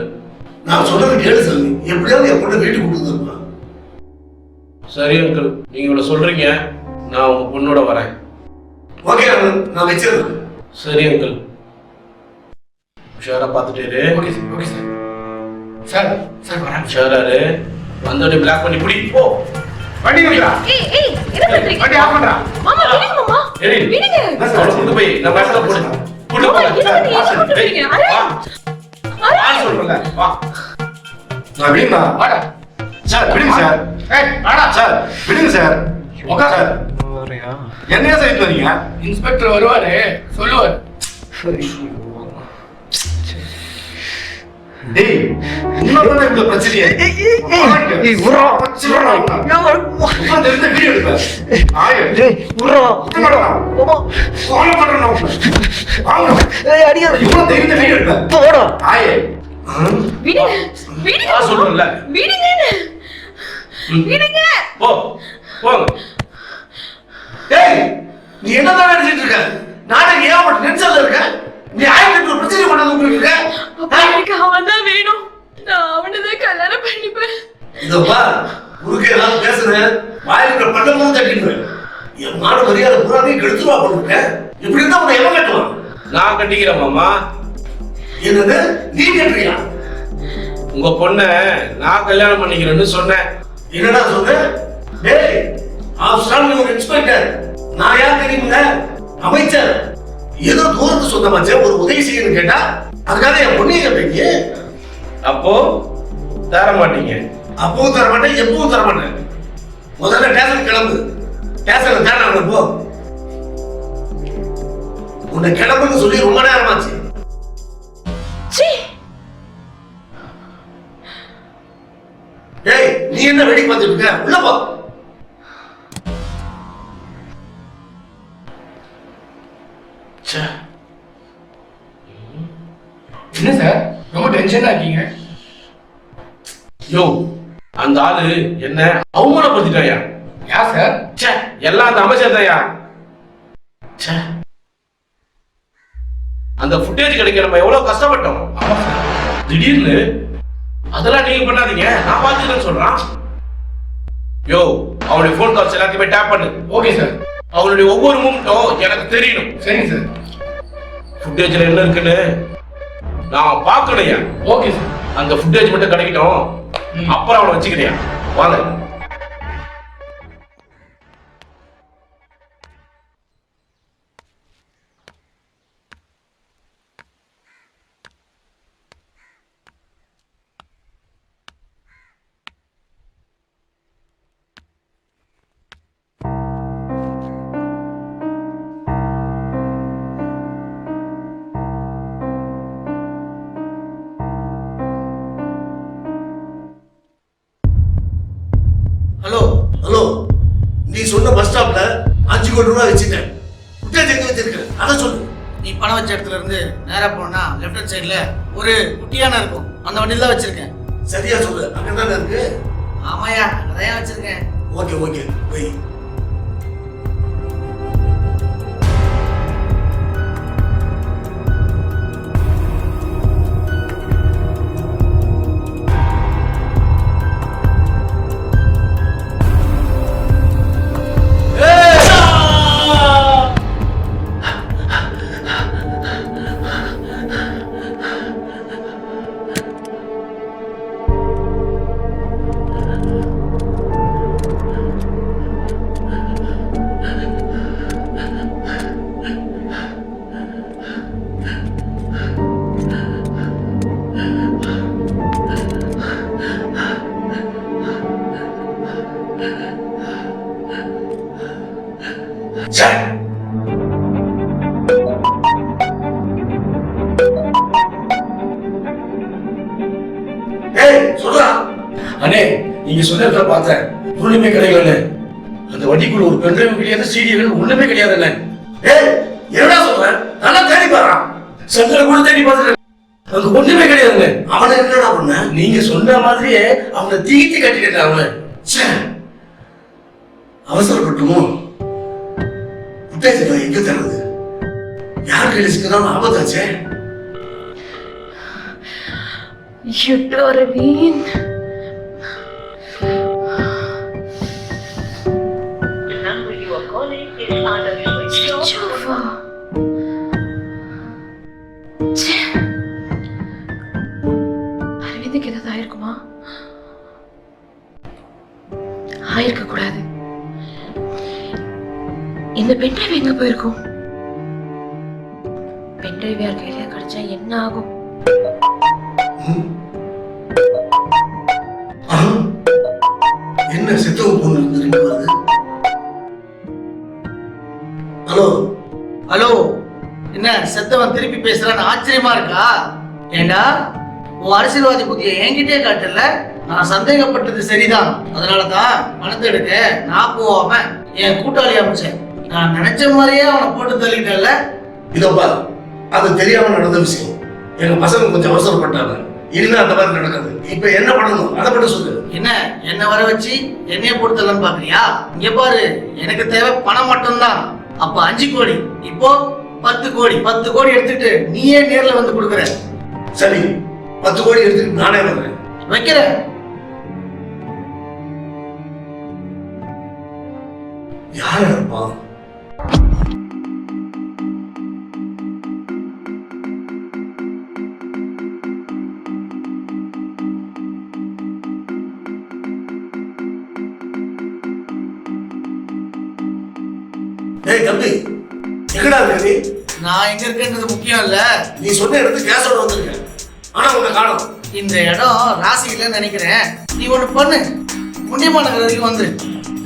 நான் சொல்றது கேளு சாமி, எப்படியாவது என் பொண்ணை வீட்டுக்கு கூட்டு வந்துருப்பா. சரி அங்கிள், நீங்க இவ்வளவு சொல்றீங்க, நான் உங்க பொண்ணோட வரேன். ஓகே ஆனந்த், நான் வச்சிருக்கேன். சரி அங்கிள், உஷாரா பார்த்துட்டே. Okay sir. Okay sir. Sir sir வரேன். உஷாராரு, வந்தோடனே பிளாக் பண்ணி பிடி போ. வண்டி நிறுத்துடா. ஏய் ஏய் என்ன பண்றீங்க? வண்டி ஆஃப் பண்றா. மாமா விடுங்க மாமா. ஏய், விடுங்க. அவளை கொண்டு போய் நான் பஸ்ல போடு. கூட்டு மாமா, போ. என்ன நீங்க என்ன பண்றீங்க? அரே. வா சொல்றேன்ல, வா. நான் விடுங்க வாடா. சார், விடுங்க சார். ஏய் வாடா. சார் விடுங்க சார். உட்கார் சார். வரையா? என்னையா சார் இது வரீங்க? இன்ஸ்பெக்டர் வருவாரு, சொல்லுவார். டேய், இன்னொரு இவ்வளவு பிரச்சனையே. ஏய் உர்ரா, உட்கார்ந்து இருந்து வீடியோ எடுப்பேன். ஆயே. டேய் உர்ரா. கோலம் பண்றேன் நான் உன்னை. வாங்க. ஏய் அடியா. இவ்வளவு தைரியத்தை வீடியோ எடுப்பேன். போடா. ஆயே. விடுங்க விடுங்க நான் சொல்றேன்ல. விடுங்க விடுங்க. போ போங்க. டேய் நீ என்னதான் நினைச்சிட்டு இருக்க? நானே ஏன் டென்ஷன்ல இருக்கேன்? நீ ஆயிரத்தி ஒரு பிரச்சனை பண்ணது உங்களுக்கு இருக்க? அப்பா எனக்கு அவன் தான் வேணும். நான் அவனை தான் கல்யாணம் பண்ணிப்பேன். இதப்பா உனக்கு ஏதாவது பேசுறேன் வாயிலுக்கு பள்ளமும் தட்டிடுவேன். என் மான மரியாதை பூராத்தையும் கெடுத்துவா பண்ணிருக்கேன். இப்படி இருந்தா உன்னை எவன் கட்டுவான்? நான் கட்டிக்கிறேன் மாமா. என்னது நீ கட்டுறியா? உங்க பொண்ணை நான் கல்யாணம் பண்ணிக்கிறேன்னு சொன்னேன். என்னடா சொல்ற? டேய் ஆஃப்டர் நீ ஒரு இன்ஸ்பெக்டர், நான் யார் தெரியுமில்ல? அமைச்சர். ஏதோ தூரத்து சொந்தமாச்சே ஒரு உதவி செய்யணும்னு கேட்டா அதுக்காக என் பொண்ணையை கேட்பீங்க. அப்போ தர மாட்டீங்க. அப்பவும் தர மாட்டேன், எப்பவும் தர மாட்டேன். முதல்ல ஸ்டேஷன் கிளம்பு. ஸ்டேஷன்ல தேட போ. உன்னை கிளம்புன்னு சொல்லி ரொம்ப நேரமாச்சு. ஏய் நீ என்ன வேடிக்கை பார்த்துட்டு இருக்க? உள்ள போ. என்ன சார் ரொம்ப டென்ஷனா இருக்கீங்க? யோ அந்த ஆளு என்ன அவமானப்படுத்திட்டாயா? யார் சார்? ச்சே எல்லாம் அந்த அமைச்சர் தான்யா. ச்சே அந்த ஃபுட்டேஜ் கிடைக்க நம்ம எவ்வளவு கஷ்டப்பட்டோம். ஆமா சார். திடீர்னு அதெல்லாம் நீங்க பண்ணாதீங்க, நான் பாத்துக்கிறேன்னு சொல்றான். யோ அவனுடைய போன் கால்ஸ் எல்லாத்தையுமே டேப் பண்ணு. Okay sir. அவனுடைய ஒவ்வொரு மூமெண்ட்டும் எனக்கு தெரியணும். சரிங்க சார். ஃபுட்டேஜ்ல என்ன இருக்குன்னு நான் பார்க்கலையா? Okay sir. அந்த ஃபுட்டேஜ் மட்டும் கிடைக்கட்டும், அப்புறம் அவனை வச்சுக்கிறியா? வாங்க. ஹலோ ஹலோ நீ சொன்ன பஸ் ஸ்டாப்ல 5 கோடி ரூபாய் வச்சுட்டேன். ஃபுட்டேஜ் எங்க வச்சிருக்க? அதை சொல்லு. நீ பணம் வச்ச இடத்துல இருந்து நேரா போனா லெஃப்ட் ஹேண்ட் சைடுல ஒரு குட்டியான இருக்கும், அந்த வண்டியில தான் வச்சிருக்கேன். சரியா சொல்லு. அங்கதானே இருக்கு? ஆமாயா அதையா வச்சிருக்கேன். ஓகே ஓகே போய். அண்ணே நீங்க சொன்னதை பார்த்தேன், ஒண்ணுமே கிடைக்கல. அந்த வண்டிக்குள்ள ஒரு பென்ட்ரைவ் கிடையாது, சீடிகள் ஒண்ணுமே கிடையாது. ஏய் என்னடா சொல்ற? நல்லா தேடி பாறா. சந்திர கூட தேடி பார்த்துட்டேன், அங்க ஒண்ணுமே கிடையாதுங்க. அவனை என்னடா பண்ண? நீங்க சொன்ன மாதிரியே அவனை தீட்டி கட்டிக்கிட்டான் அவனை. அவசரப்பட்டுமோ? புட்டேஜ் எங்க தருது? யார் கையில சிக்கதான் ஆபத்தாச்சே. Arvind. The number you are calling is either switched off. அரவிந்துக்கு ஏதாவது ஆயிருக்குமா? ஆயிருக்க கூடாது. இந்த பென்ட்ரைவ் எங்க போயிருக்கும்? பென்ட்ரைவ் யார் கையில கிடைச்சா என்ன ஆகும்? என்ன செத்தவங்க பொண்ணு இருந்து வருது? ஹலோ ஹலோ, என்ன செத்தவன் திருப்பி பேசுறான்னு ஆச்சரியமா இருக்கா? ஏண்டா உன் அரசியல்வாதி புத்திய என்கிட்டே காட்டல. நான் சந்தேகப்பட்டது சரிதான், அதனாலதான் பணத்தை எடுக்க நான் போவாம என் கூட்டாளி அமைச்சேன். நான் நினைச்ச மாதிரியே அவனை போட்டு தள்ளிட்டேன்ல. இதோப்பா அது தெரியாம நடந்த விஷயம். எங்க பசங்க கொஞ்சம் அவசரப்பட்டாங்க. இனிமே அந்த மாதிரி நடக்காது. இப்ப என்ன பண்ணணும் அதை மட்டும் சொல்லு. என்ன வர வச்சு என்னைய பொறுத்தலன்னு பாக்குறியா? இங்க பாரு, எனக்கு தேவை பணம் மட்டும்தான். அப்ப 5 கோடி, இப்போ 10 கோடி. 10 கோடி எடுத்துட்டு நீயே நேர்ல வந்து கொடுக்குற. சரி, 10 கோடி எடுத்துட்டு நானே வரேன். வைக்கிறேன். யார் இருப்பான்? ஏய் தம்பி, எங்கடா இருக்க நீ? நான் எங்க இருக்கேன்றது முக்கியம் இல்ல. நீ சொன்ன இடத்துக்கு கேஸோட வந்திருக்க, ஆனா உன்னை காணோம். இந்த இடம் ராசி இல்லைன்னு நினைக்கிறேன். நீ ஒண்ணு பண்ணு, முண்டியம்மா நகர் வரைக்கும் வந்துரு.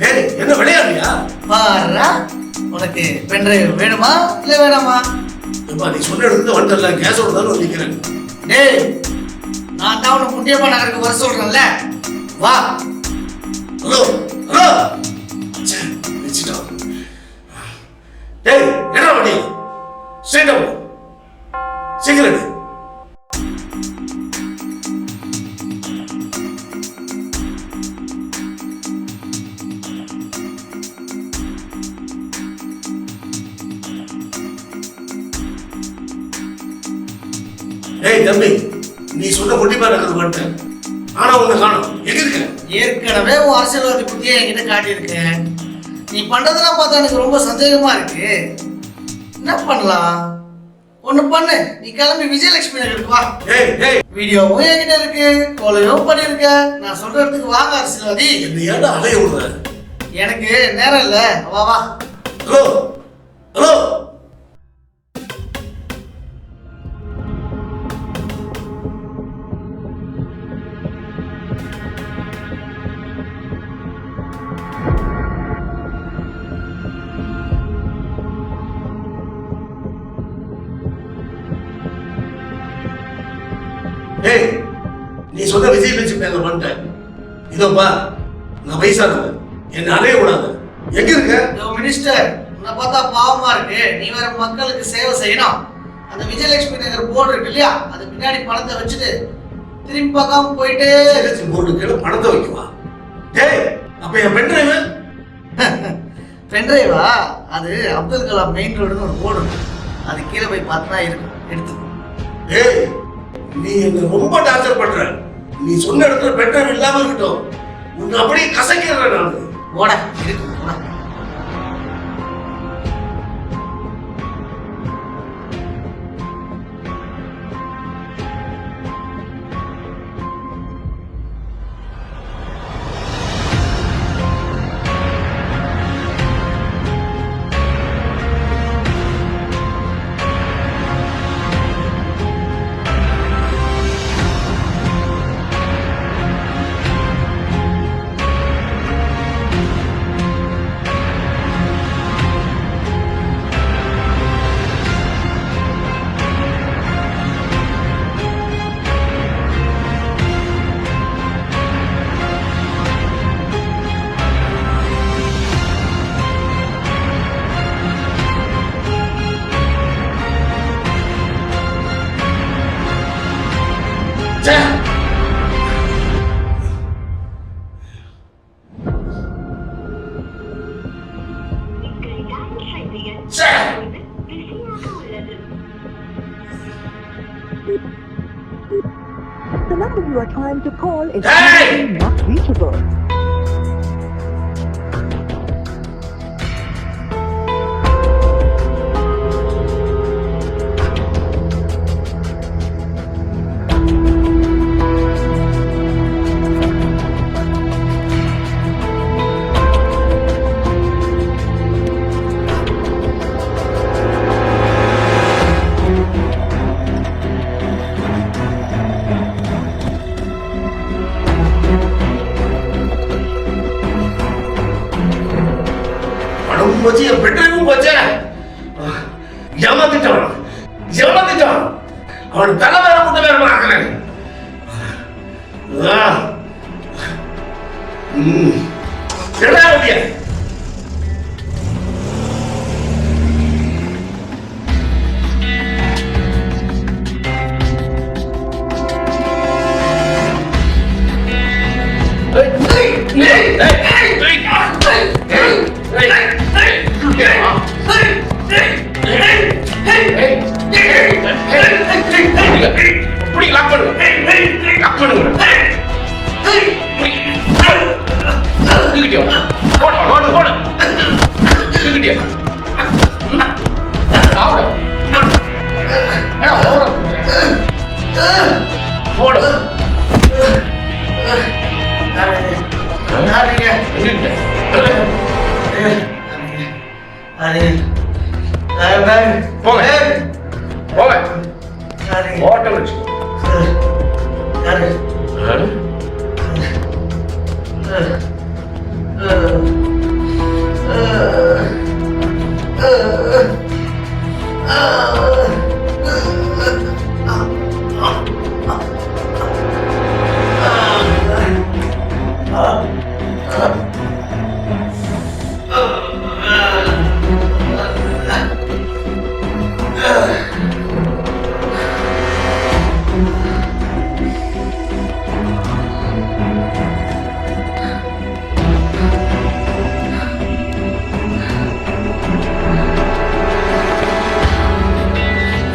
ஏய், என்ன விளையாடுறியா? பாரா, உனக்கு பென்ட்ரைவ் வேணுமா இல்ல வேணாமா? நீ சொன்ன இடத்துக்கு வந்துடல, கேஸோட தான் நிக்கிறேன். டேய், நான் தான் உனக்கு முண்டியம்மா நகருக்கு வர சொல்றேன்ல, வா. ஹலோ ஹலோ, டேய் என்ன பண்ணி ஸ்ட்ரைட்டா போ, சீக்கிரம். ஏய் தம்பி, நீ சொன்ன குட்டிப்பா நகர் வந்துட்டேன், ஆனா உன்னை காணோம். எங்க இருக்க? ஏற்கனவே உன் அரசியல்வாதி புத்தியை என்கிட்ட காட்டியிருக்கேன். நீ பண்றதெல்லாம் பார்த்தா எனக்கு ரொம்ப சந்தேகமா இருக்கு. என்ன பண்ணலாம்? ஒண்ணு பண்ணு, நீ கிளம்பி விஜயலட்சுமி நகருக்கு வா. வீடியோவும் என்கிட்ட இருக்கு, கொலையும் பண்ணிருக்க. நான் சொல்ற இடத்துக்கு வாங்க அரசியல்வாதி. என்ன ஏன்டா அலைய விடுற? எனக்கு நேரம் இல்ல, வா வா. ஹலோ ஹலோ, ஏய், நீ சொன்ன விஜயலட்சுமி நகர் வந்துட்டேன். இதோப்பா, நான் வயசானவன், என்ன அலைய விடாத. எங்க இருக்க? மினிஸ்டர், உன்னை பார்த்தா பாவமா இருக்கு. நீ வேற மக்களுக்கு சேவை செய்யணும். அந்த விஜயலட்சுமி நகர் போர்டு இருக்கு இல்லையா, அது பின்னாடி பணத்தை வச்சுட்டு திரும்பி பார்க்காம போயிட்டே. போர்டு கீழே பணத்தை வைக்குவா? டேய், அப்ப என் பென்ட்ரைவ்? பென்ட்ரைவா? அது அப்துல் கலாம் மெயின் ரோடுன்னு ஒரு போர்டு இருக்கு, அது கீழே போய் பார்த்தா இருக்கும், எடுத்துக்கோ. ஏய், நீ என்ன ரொம்ப டார்ச்சர் பண்ற. நீ சொன்ன இடத்துல பென்ட்ரைவ் இல்லாம இருக்கட்டும், உன்னை அப்படியே கசக்கிறேன் நான். ஓட இருக்கு, ஓட. The number you are trying to call is not reachable. போச்சு, என் பெட்ரூமும் போச்சு. ஏமாத்திட்டான், ஏமாத்திட்டான். அவன் தலை வேற முட்டை வேற ஆக்குறேன். என்ன வண்டிய? புடி லாக் பண்ணுங்க. லாக் பண்ணுங்க. தூக்கிட்டியா? ஓடு. தூக்கிட்டியா? சாவுடா. ஓடு. போங்க. ஓட்டம் வச்சு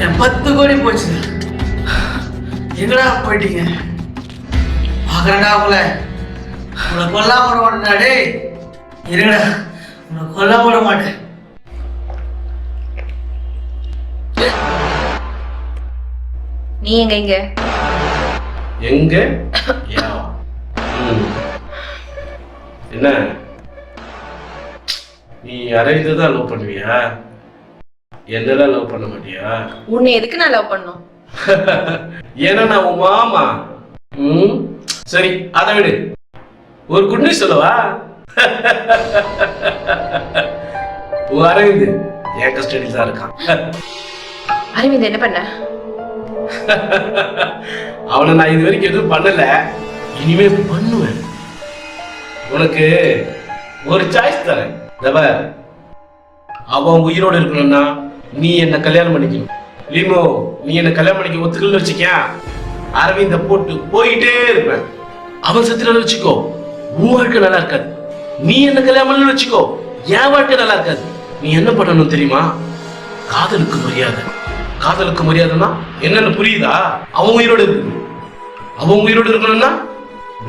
என் 10 கோடி போச்சு. எங்கடா போயிட்டீங்க? பார்க்கறேன்டா உங்களை கொல்லாம விட மாட்டேன்டா. டேய் இருங்கடா, உங்களை கொல்லாம விட மாட்டேன். நீ எங்க எங்க யா என்ன நீ அரவிந்தை தான் லவ் பண்ணுவியா? என்னெல்லாம் லவ் பண்ண மாட்டியா? உன்னை எதுக்கு நான் லவ் பண்ணும்? ஏன்னா நான் உன் மாமா. சரி அதை விடு. ஒரு குட் நியூஸ் சொல்லவா? உன் அரவிந்த் என் கஸ்டடியில் தான் இருக்கான். அரவிந்த் என்ன பண்ண? அவனை நான் இது வரைக்கும் எதுவும் பண்ணல, இனிமே பண்ணுவேன். உனக்கு ஒரு சாய்ஸ் தரேன். அவன் உயிரோடு இருக்கணும்னா நீ என்ன கல்யாணம் பண்ணிக்கணும். லீமோ நீ என்ன கல்யாணம் பண்ணிக்க ஒத்துக்கல வச்சுக்க, அரவிந்த போட்டு போயிட்டே இருப்பேன். அவன் சத்திரம் வச்சுக்கோ, உன் வாழ்க்கை நல்லா இருக்காது. நீ என்ன கல்யாணம் பண்ணு வச்சுக்கோ, என் வாழ்க்கை நல்லா இருக்காது. நீ என்ன பண்ணணும் தெரியுமா? காதலுக்கு மரியாதை. காதலுக்கு மரியாதைன்னா என்னன்னு புரியுதா? அவன் உயிரோடு இருக்கணும். அவன் உயிரோடு இருக்கணும்னா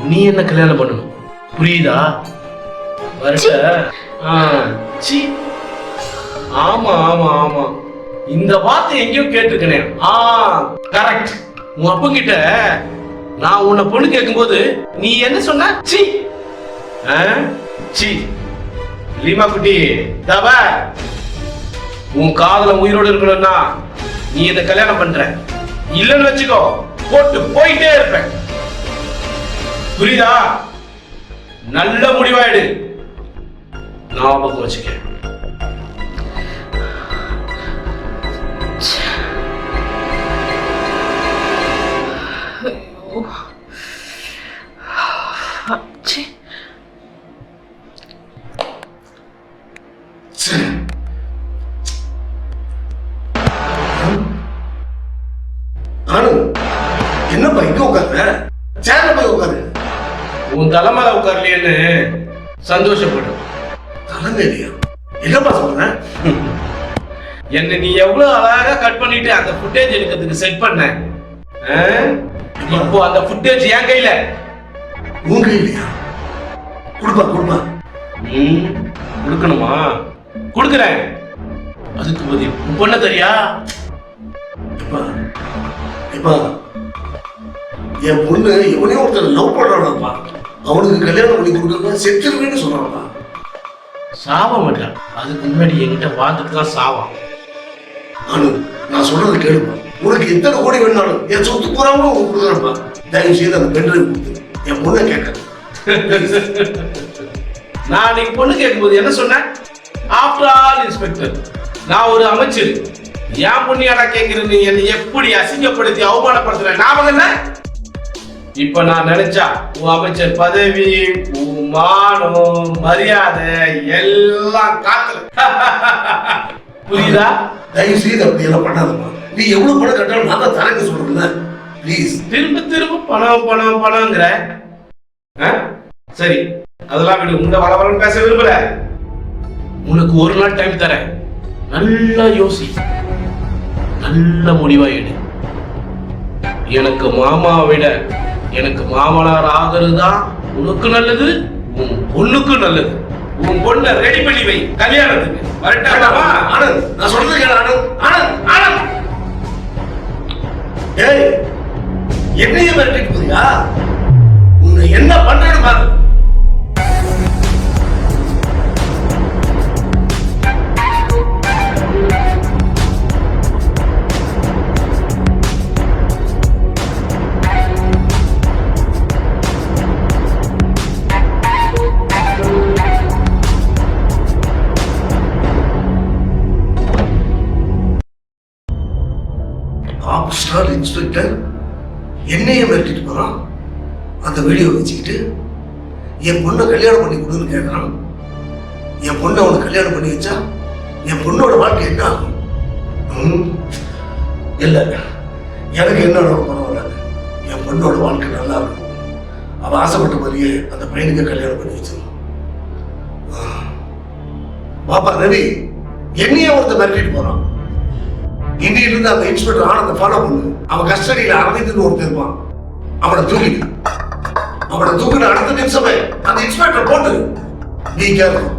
நீ என்ன கல்யாணம் பண்ணணும். புரியுதா? ஆமா ஆமா ஆமா, இந்த வார்த்தை எங்கேயோ கேட்டிருக்கேன். கரெக்ட். உன் அப்பா கிட்ட நான் உன்னை பொண்ணு கேட்கும்போது நீ என்ன சொன்ன? சி சி லீமா குட்டி, உன் காதல உயிரோடு இருக்கணும்னா நீ இதை கல்யாணம் பண்ற. இல்லன்னு வச்சுக்கோ, போட்டு போயிட்டே இருப்பேன். புரியுதா? நல்ல முடிவாயிடு. ஞாபகம் வச்சுக்க. என்னப்பா இங்க உட்கார்ற? சேர்ல போய் உட்காரு. உன் தலைமையில உட்கார்லையேன்னு சந்தோஷப்படும். தலைமையிலையா? என்னப்பா சொல்ற? என்ன நீ எவ்வளவு அழகா கட் பண்ணிட்டு அந்த ஃபுட்டேஜ் எடுக்கிறதுக்கு செட் பண்ண. இப்போ அந்த ஃபுட்டேஜ் என் கையில. உன் கையிலையா? கொடுப்பா கொடுப்பா. கொடுக்கணுமா? கொடுக்குறேன். அதுக்கு பதில் உன் பொண்ண தெரியா? என் பொண்ணு எவனையும் ஒருத்தர் லவ் பண்றானப்பா. அவனுக்கு கல்யாணம் பண்ணி கொடுக்கறது செத்துருவேன்னு சொன்னான்ப்பா. சாவ மாட்டான். அதுக்கு முன்னாடி என்கிட்ட வாழ்ந்துட்டு தான் சாவான். அனு, நான் சொல்றது கேளுப்பா. உனக்கு எத்தனை கோடி வேணாலும் என் சொத்து போறாமலும் உனக்கு கொடுக்குறப்பா. தயவு செய்து அந்த பெண்ணை கொடுத்து என் பொண்ணை கேட்க. நான் நீ பொண்ணு கேட்கும்போது என்ன சொன்னேன்? ஆஃப்டர் ஆல் இன்ஸ்பெக்டர், நான் ஒரு அமைச்சர். என் பொண்ணியாடா கேட்கிறேன்னு என்னை எப்படி அசிங்கப்படுத்தி அவமானப்படுத்துற ஞாபகம் என்ன? இப்ப நான் நினைச்சா உன் அமைச்சர் பதவி, உன் மானம், மரியாதை எல்லாம் காத்துல. புரியுதா? தயவு செய்து அப்படி எல்லாம் பண்ணாதப்பா. நீ எவ்வளவு பணம் கட்டாலும் நான் தான் தரேன்னு சொல்றேன். ப்ளீஸ். திரும்ப திரும்ப பணம் பணம் பணம்ங்கிற. சரி அதெல்லாம் விடு. உங்க வளவளன்னு பேச விரும்பல. உனக்கு ஒரு நாள் டைம் தரேன். நல்லா யோசி, நல்ல முடிவா எடு. எனக்கு மாமாவை விட எனக்கு மாமனார் ஆகிறது தான் உனக்கு நல்லது, உன் பொண்ணுக்கு நல்லது. உன் பொண்ணை ரெடி பண்ணி வை கல்யாணத்துக்கு. வரட்டாமா? ஆனந்த், நான் சொல்றது கேளு ஆனந்த். ஆனந்த், ஆனந்த். ஏய், என்னையே மிரட்டிட்டு போறியா? உன்னை என்ன பண்றேன்னு பாரு. ஆப்ஸ்டார் இன்ஸ்பெக்டர் என்னையே மிரட்டிட்டு போறான். அந்த வீடியோ வச்சுக்கிட்டு என் பொண்ணை கல்யாணம் பண்ணி கொடுன்னு கேட்கறான். என் பொண்ணை அவனை கல்யாணம் பண்ணி வச்சா என் பொண்ணோட வாழ்க்கை என்ன ஆகும்? இல்லை, எனக்கு என்ன பரவாயில்ல, என் பொண்ணோட வாழ்க்கை நல்லா இருக்கும். அவன் ஆசைப்பட்ட மாதிரியே அந்த பையனுக்கு கல்யாணம் பண்ணி வச்சிருந்தான். பாப்பா ரவி என்னையே ஒருத்தர் மிரட்டிட்டு போறான். இந்தியிலிருந்து அந்த இன்ஸ்பெக்டர் ஆனந்த ஃபாலோ பண்ணு. அவன் கஸ்டடியில் அரவிந்த்னு ஒருத்தர் இருப்பான். அவனை தூக்கிட்டு அடுத்த நிமிஷமே அந்த இன்ஸ்பெக்டர் போட்டு நீ கேட்கணும்.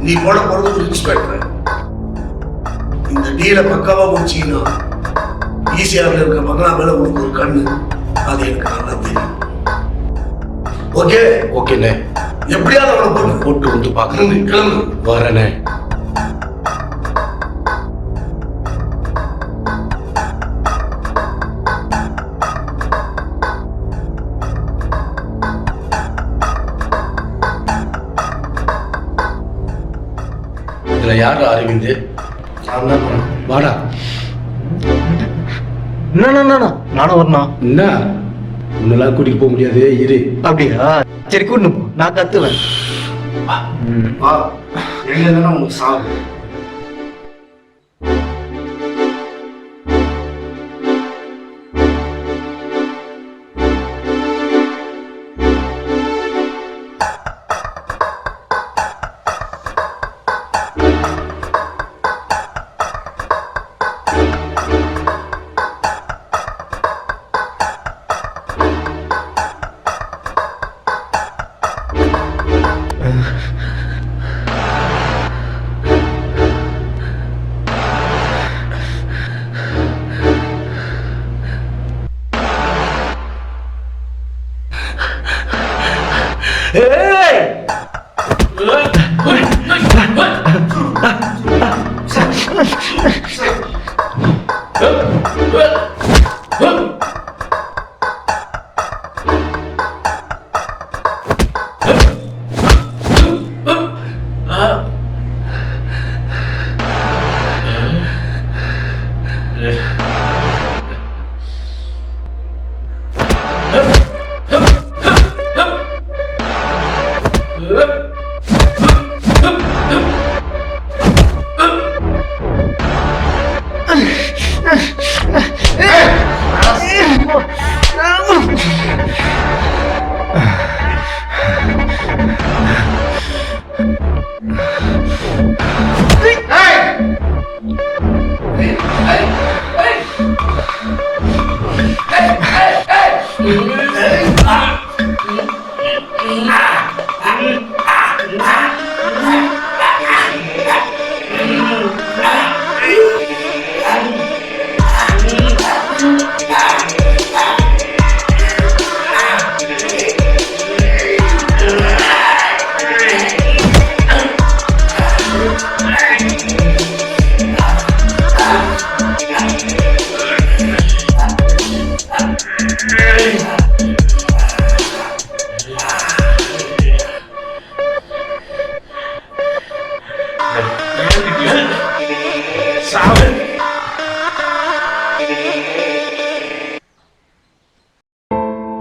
நீ போட போறது ஒரு இன்ஸ்பெக்டர். இந்த டீலை பக்காவா முடிச்சீங்கன்னா ஈசிஆர்ல இருக்க மகளா மேல உனக்கு ஒரு கண்ணு, அது எனக்கு நல்லா தெரியும். ஓகே? ஓகேண்ணே. எப்படியாவது அவனை போட்டு வந்து பாக்குறது. கிளம்பு. வரேண்ணே. யாரு அரவிந்த்? வாடா. நானும் வரணும். என்ன உன்னெல்லாம் கூட்டிட்டு போக முடியாது, இரு. அப்படியா? சரி, கூட்டு போ, நான் கத்துவேன். வா, எங்க இருந்தா உங்களுக்கு சாவு.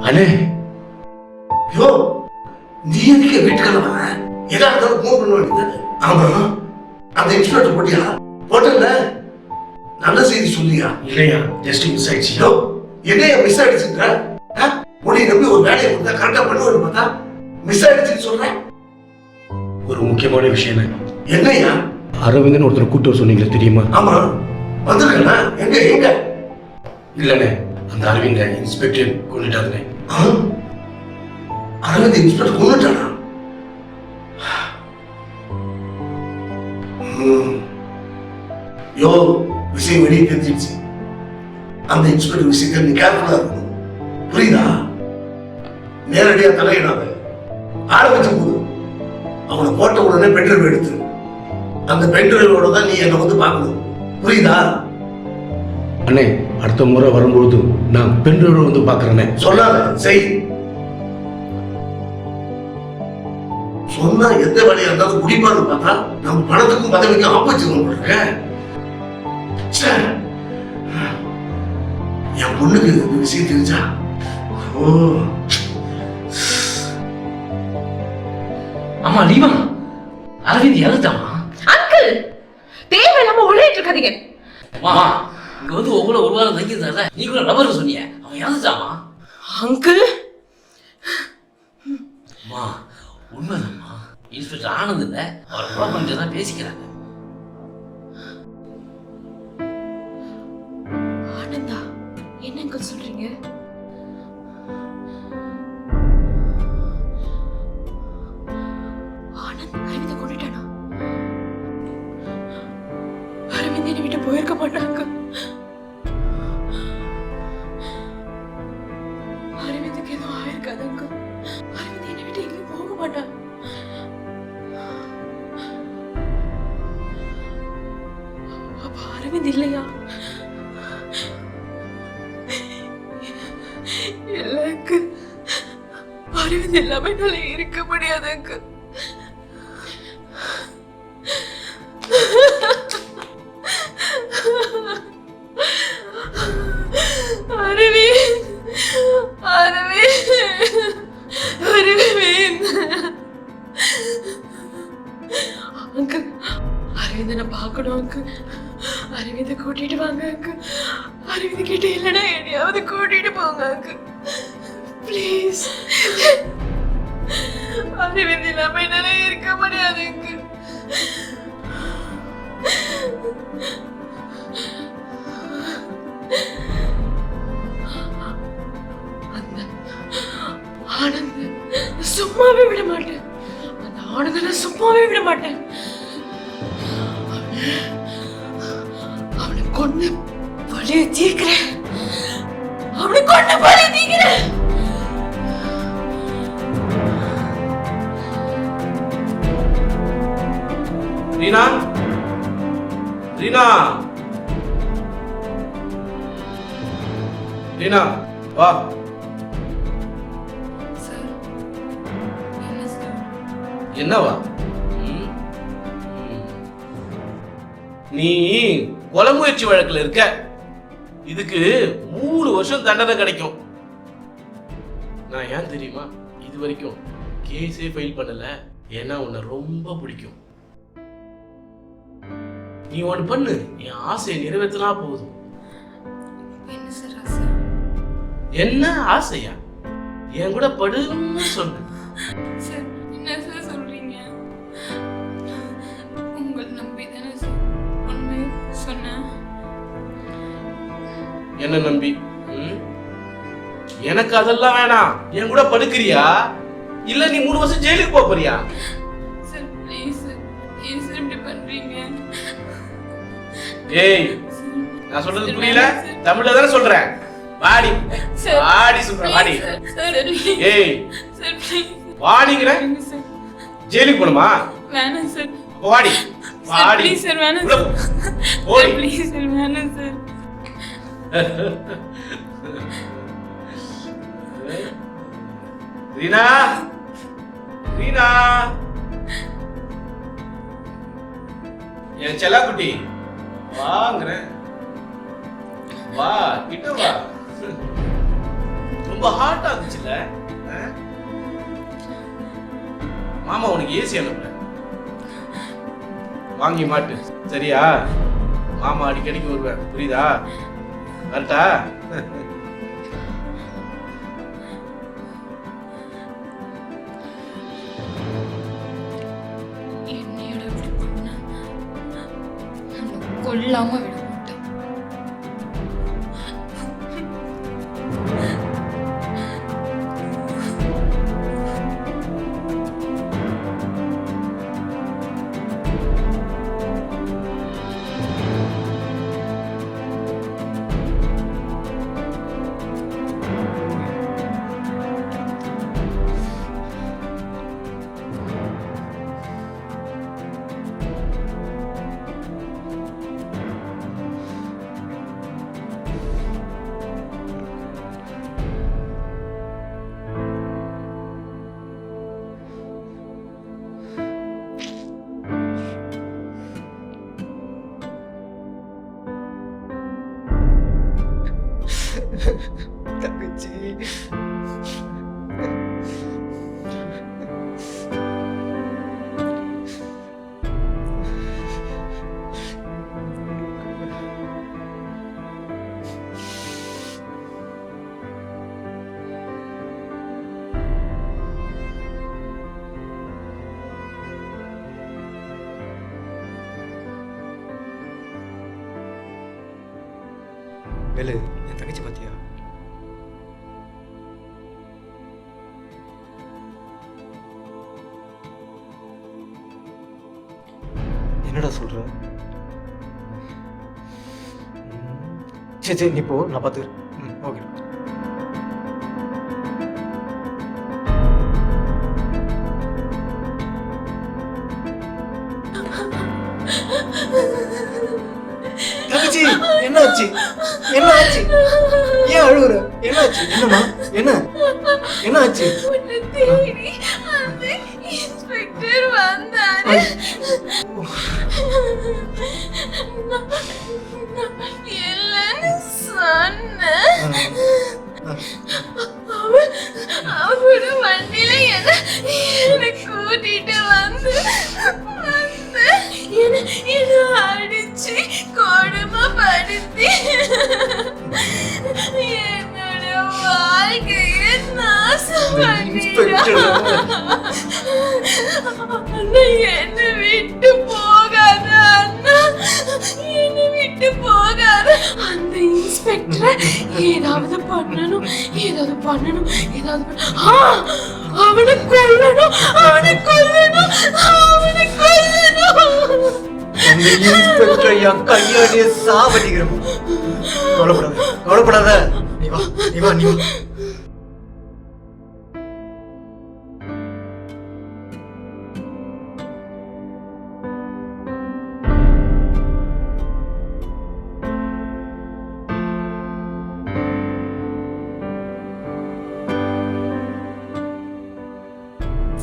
அண்ணே, யோ, நீ எதுக்கு வீட்டுக்கு வர? எதா இருந்தாலும் போன் பண்ண வேண்டியது. ஆமா, அந்த இன்ஸ்பெக்டர் போட்டியா? போட்டல, நல்ல செய்தி சொல்லியா? இல்லையா, ஜஸ்ட் மிஸ் ஆயிடுச்சு. யோ, என்னையா மிஸ் ஆயிடுச்சுன்ற? உன்னை நம்பி ஒரு வேலையை கொடுத்தா கரெக்டா பண்ணுவேன்னு பார்த்தா மிஸ் ஆயிடுச்சுன்னு சொல்றேன். ஒரு முக்கியமான விஷயம் என்னையா? அரவிந்தன் ஒருத்தர் கூட்டு வர சொன்னீங்களே, தெரியுமா? ஆமா. வந்திருக்கா? எங்க எங்க? இல்லண்ணே, அந்த அரவிந்த இன்ஸ்பெக்டர் கொண்டுட்டாருண்ணே. அரவிந்த் இன்ஸ்பெக்டர் கொண்டுட்டானா? யோ, விஷயம் வெளியே தெரிஞ்சிடுச்சு. அந்த இன்ஸ்பெக்டர் விஷயத்தை நீ கேர்ஃபுல்லா இருக்கணும், புரியுதா? நேரடியா தலையிடாத, ஆரம்பிச்ச போது அவனை போட்ட உடனே பென்ட்ரைவ் எடுத்து அந்த பென்ட்ரைவோட தான் நீ என்னை வந்து பார்க்கணும், புரியுதா? அண்ணே, அடுத்த முறை வரும்பொழுது நான் பெண்களோட வந்து பார்க்கறேனே. சொல்லாத, செய். சொன்னா எந்த வேலையா இருந்தாலும் குடிப்பான்னு பார்த்தா நம்ம பணத்துக்கும் பதவிக்கும் ஆப்போசிட் இருக்க. என் பொண்ணுக்கு இந்த விஷயம் தெரிஞ்சா, ஓ அம்மா லீவா, அரவிந்த் இறந்துட்டாமா? அங்கிள், தேவையில்லாம உழையிட்டு இருக்காதீங்க. அம்மா, இங்க வந்து ஒவ்வொரு ஒரு வாரம் தங்கியிருந்தால நீ கூட ரப்பர் சொன்னீங்க, அவன் இறந்துட்டாமா? அங்கிள், அம்மா உண்மைதாம்மா, இன்ஸ்பெக்டர் ஆனந்த் இல்ல அவரை கொலை பண்ணிட்டு தான் பேசிக்கிறாங்க. ஆனந்தா, என்ன அங்கிள் சொல்றீங்க? ஆனந்த் அரவிந்த கொண்டுட்டானா? அரவிந்த் என்னை விட்டு போயிருக்க மாட்டாங்க. அரவிந்துக்கு எதுவும் ஆயிருக்காது அங்கிள். அரவிந்த் என்னை விட்டு எங்கேயும் போக மாட்டான். அப்ப அரவிந்த் இல்லையா? இல்ல அங்கிள், அரவிந்த் எல்லாமே என்னால இருக்க முடியாது அங்கிள். அரவிந்த், அரவிந்த், அரவிந்த். அங்கிள், அரவிந்த் நான் பார்க்கணும் அங்கிள். அரவிந்த கூட்டிட்டு வாங்க அங்கிள். அரவிந்த் கிட்ட இல்லைன்னா என்னையாவது கூட்டிட்டு போங்க அங்கிள், ப்ளீஸ். அரவிந்த் இல்லாம என்னால இருக்க முடியாது அங்கிள். அந்த ஆனந்த் சும்மாவே விட மாட்டேன். அந்த ஆனந்த சும்மாவே விட மாட்டேன். அவனை கொண்டு பழிய தீர்க்கிறேன். அவனை கொண்டு பழிய தீர்க்கிறேன். ரீனா, ரீனா, ரீனா, வா. என்னவா? நீ கொலை முயற்சி வழக்குல இருக்க. இதுக்கு 3 வருஷம் தண்டனை கிடைக்கும். நான் ஏன் தெரியுமா இது வரைக்கும் கேஸே ஃபைல் பண்ணல? ஏன்னா உன்னை ரொம்ப பிடிக்கும். நீ ஒன்று பண்ணு, என் ஆசையை நிறைவேற்றினா போதும். என்ன சார் ஆசை? என்ன ஆசையா? என் கூட படுன்னு சொன்ன. சார், என்ன சார் சொல்றீங்க? உங்களை நம்பி தானே சார் உண்மை சொன்னேன். என்ன நம்பி? எனக்கு அதெல்லாம் வேணாம். என் கூட படுக்கிறியா இல்ல நீ 3 வருஷம் ஜெயிலுக்கு போறியா? சார் ப்ளீஸ் சார், ஏன் சார் இப்படி பண்றீங்க? ஏய், நான் சொல்றது புரியல? தமிழ்ல தானே சொல்றேன். வாடி வாடி சொல்றேன், வாடி. ஏய் சார் ப்ளீஸ், வாடிங்கற. ஜெயிலுக்கு போணுமா? வேணாம் சார். அப்ப வாடி வாடி. ப்ளீஸ் சார், வேணாம் சார். ஓடி ப்ளீஸ் சார், வேணாம் சார். ரீனா, ரீனா, என் செல்லக்குட்டி வாங்குறேன். வா, கிட்ட வா. ரொம்ப ஹாட்டா இருந்துச்சுல்ல? மாமா உனக்கு ஏசி அனுப்புறேன், வாங்கி மாட்டு. சரியா? மாமா அடிக்கடிக்கு வருவேன், புரியுதா? வரட்டா? கொல்லாம விட மாட்டேன். தங்கச்சி. வேலு, என் தங்கச்சி பாத்தியா? என்னடா சொல்ற? சரி சரி, நீ போ, நான் பார்த்துக்கிறேன். ஓகே. தங்கச்சி, என்னாச்சு? என்னாச்சு? ஏன் அழுகுற? என்னாச்சு? என்னம்மா? என்ன ஆச்சு? உன்னை தேடி அந்த இன்ஸ்பெக்டர் வந்தாரு. இல்லைன்னு சொன்னேன். அவரோட வண்டியில என்னை கூட்டிட்டு வந்து என்ன அடிச்சு கொடுமைப்படுத்தி என்னோட வாழ்க்கையை நாசம் பண்ணிட்டான். என்னை விட்டு போகாத அண்ணா, என்னை விட்டு போகாத. அந்த இன்ஸ்பெக்டரை ஏதாவது பண்ணணும். அவனை கொல்லணும். அந்த இன்ஸ்பெக்டர் என் கையாடிய சாவடிக்கிறோம். கவலைப்படாத. நீ வா.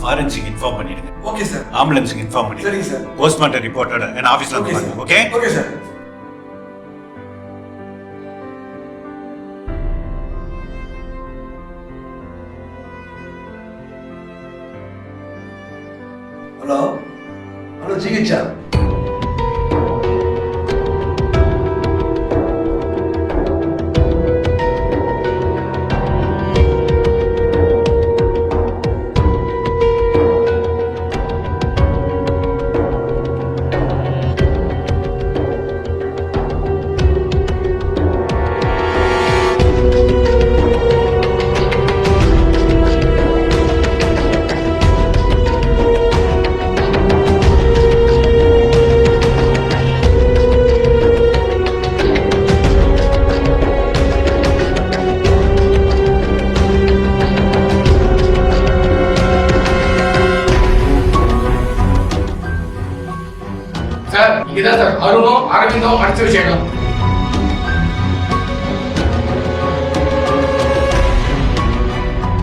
ஃபாரன்சிக் இன்ஃபார்ம் பண்ணிடுங்க. Okay sir. ஆம்புலன்ஸுக்கு இன்ஃபார்ம் பண்ணிடுங்க. சரிங்க சார். போஸ்ட்மார்ட்டம் ரிப்போர்ட்டோட என் ஆஃபீஸ்ல வந்து பாருங்க. ஓகே? Okay sir. ஹலோ ஜிஹெச்சா? சார், இங்கதான் சார் அருணும் அரவிந்தும் அடிச்ச விஷயம்.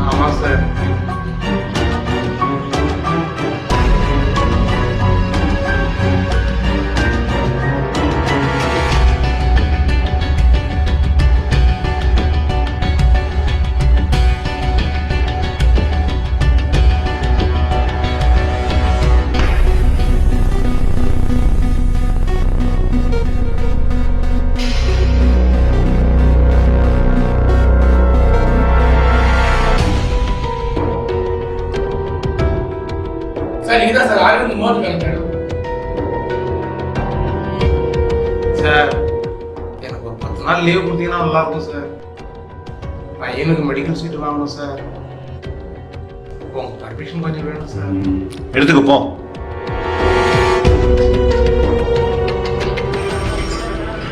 ஆமா சார். சார், இங்கதான் சார் அரவிந்த் மோட்டர் கிளம்பிடும். சார், எனக்கு ஒரு 10 நாள் லீவ் கொடுத்தீங்கன்னா நல்லா இருக்கும் சார். பையனுக்கு மெடிக்கல் சீட் வாங்கணும் சார். உங்க பர்மிஷன் கொஞ்சம் வேணும் சார். எடுத்துக்க போ.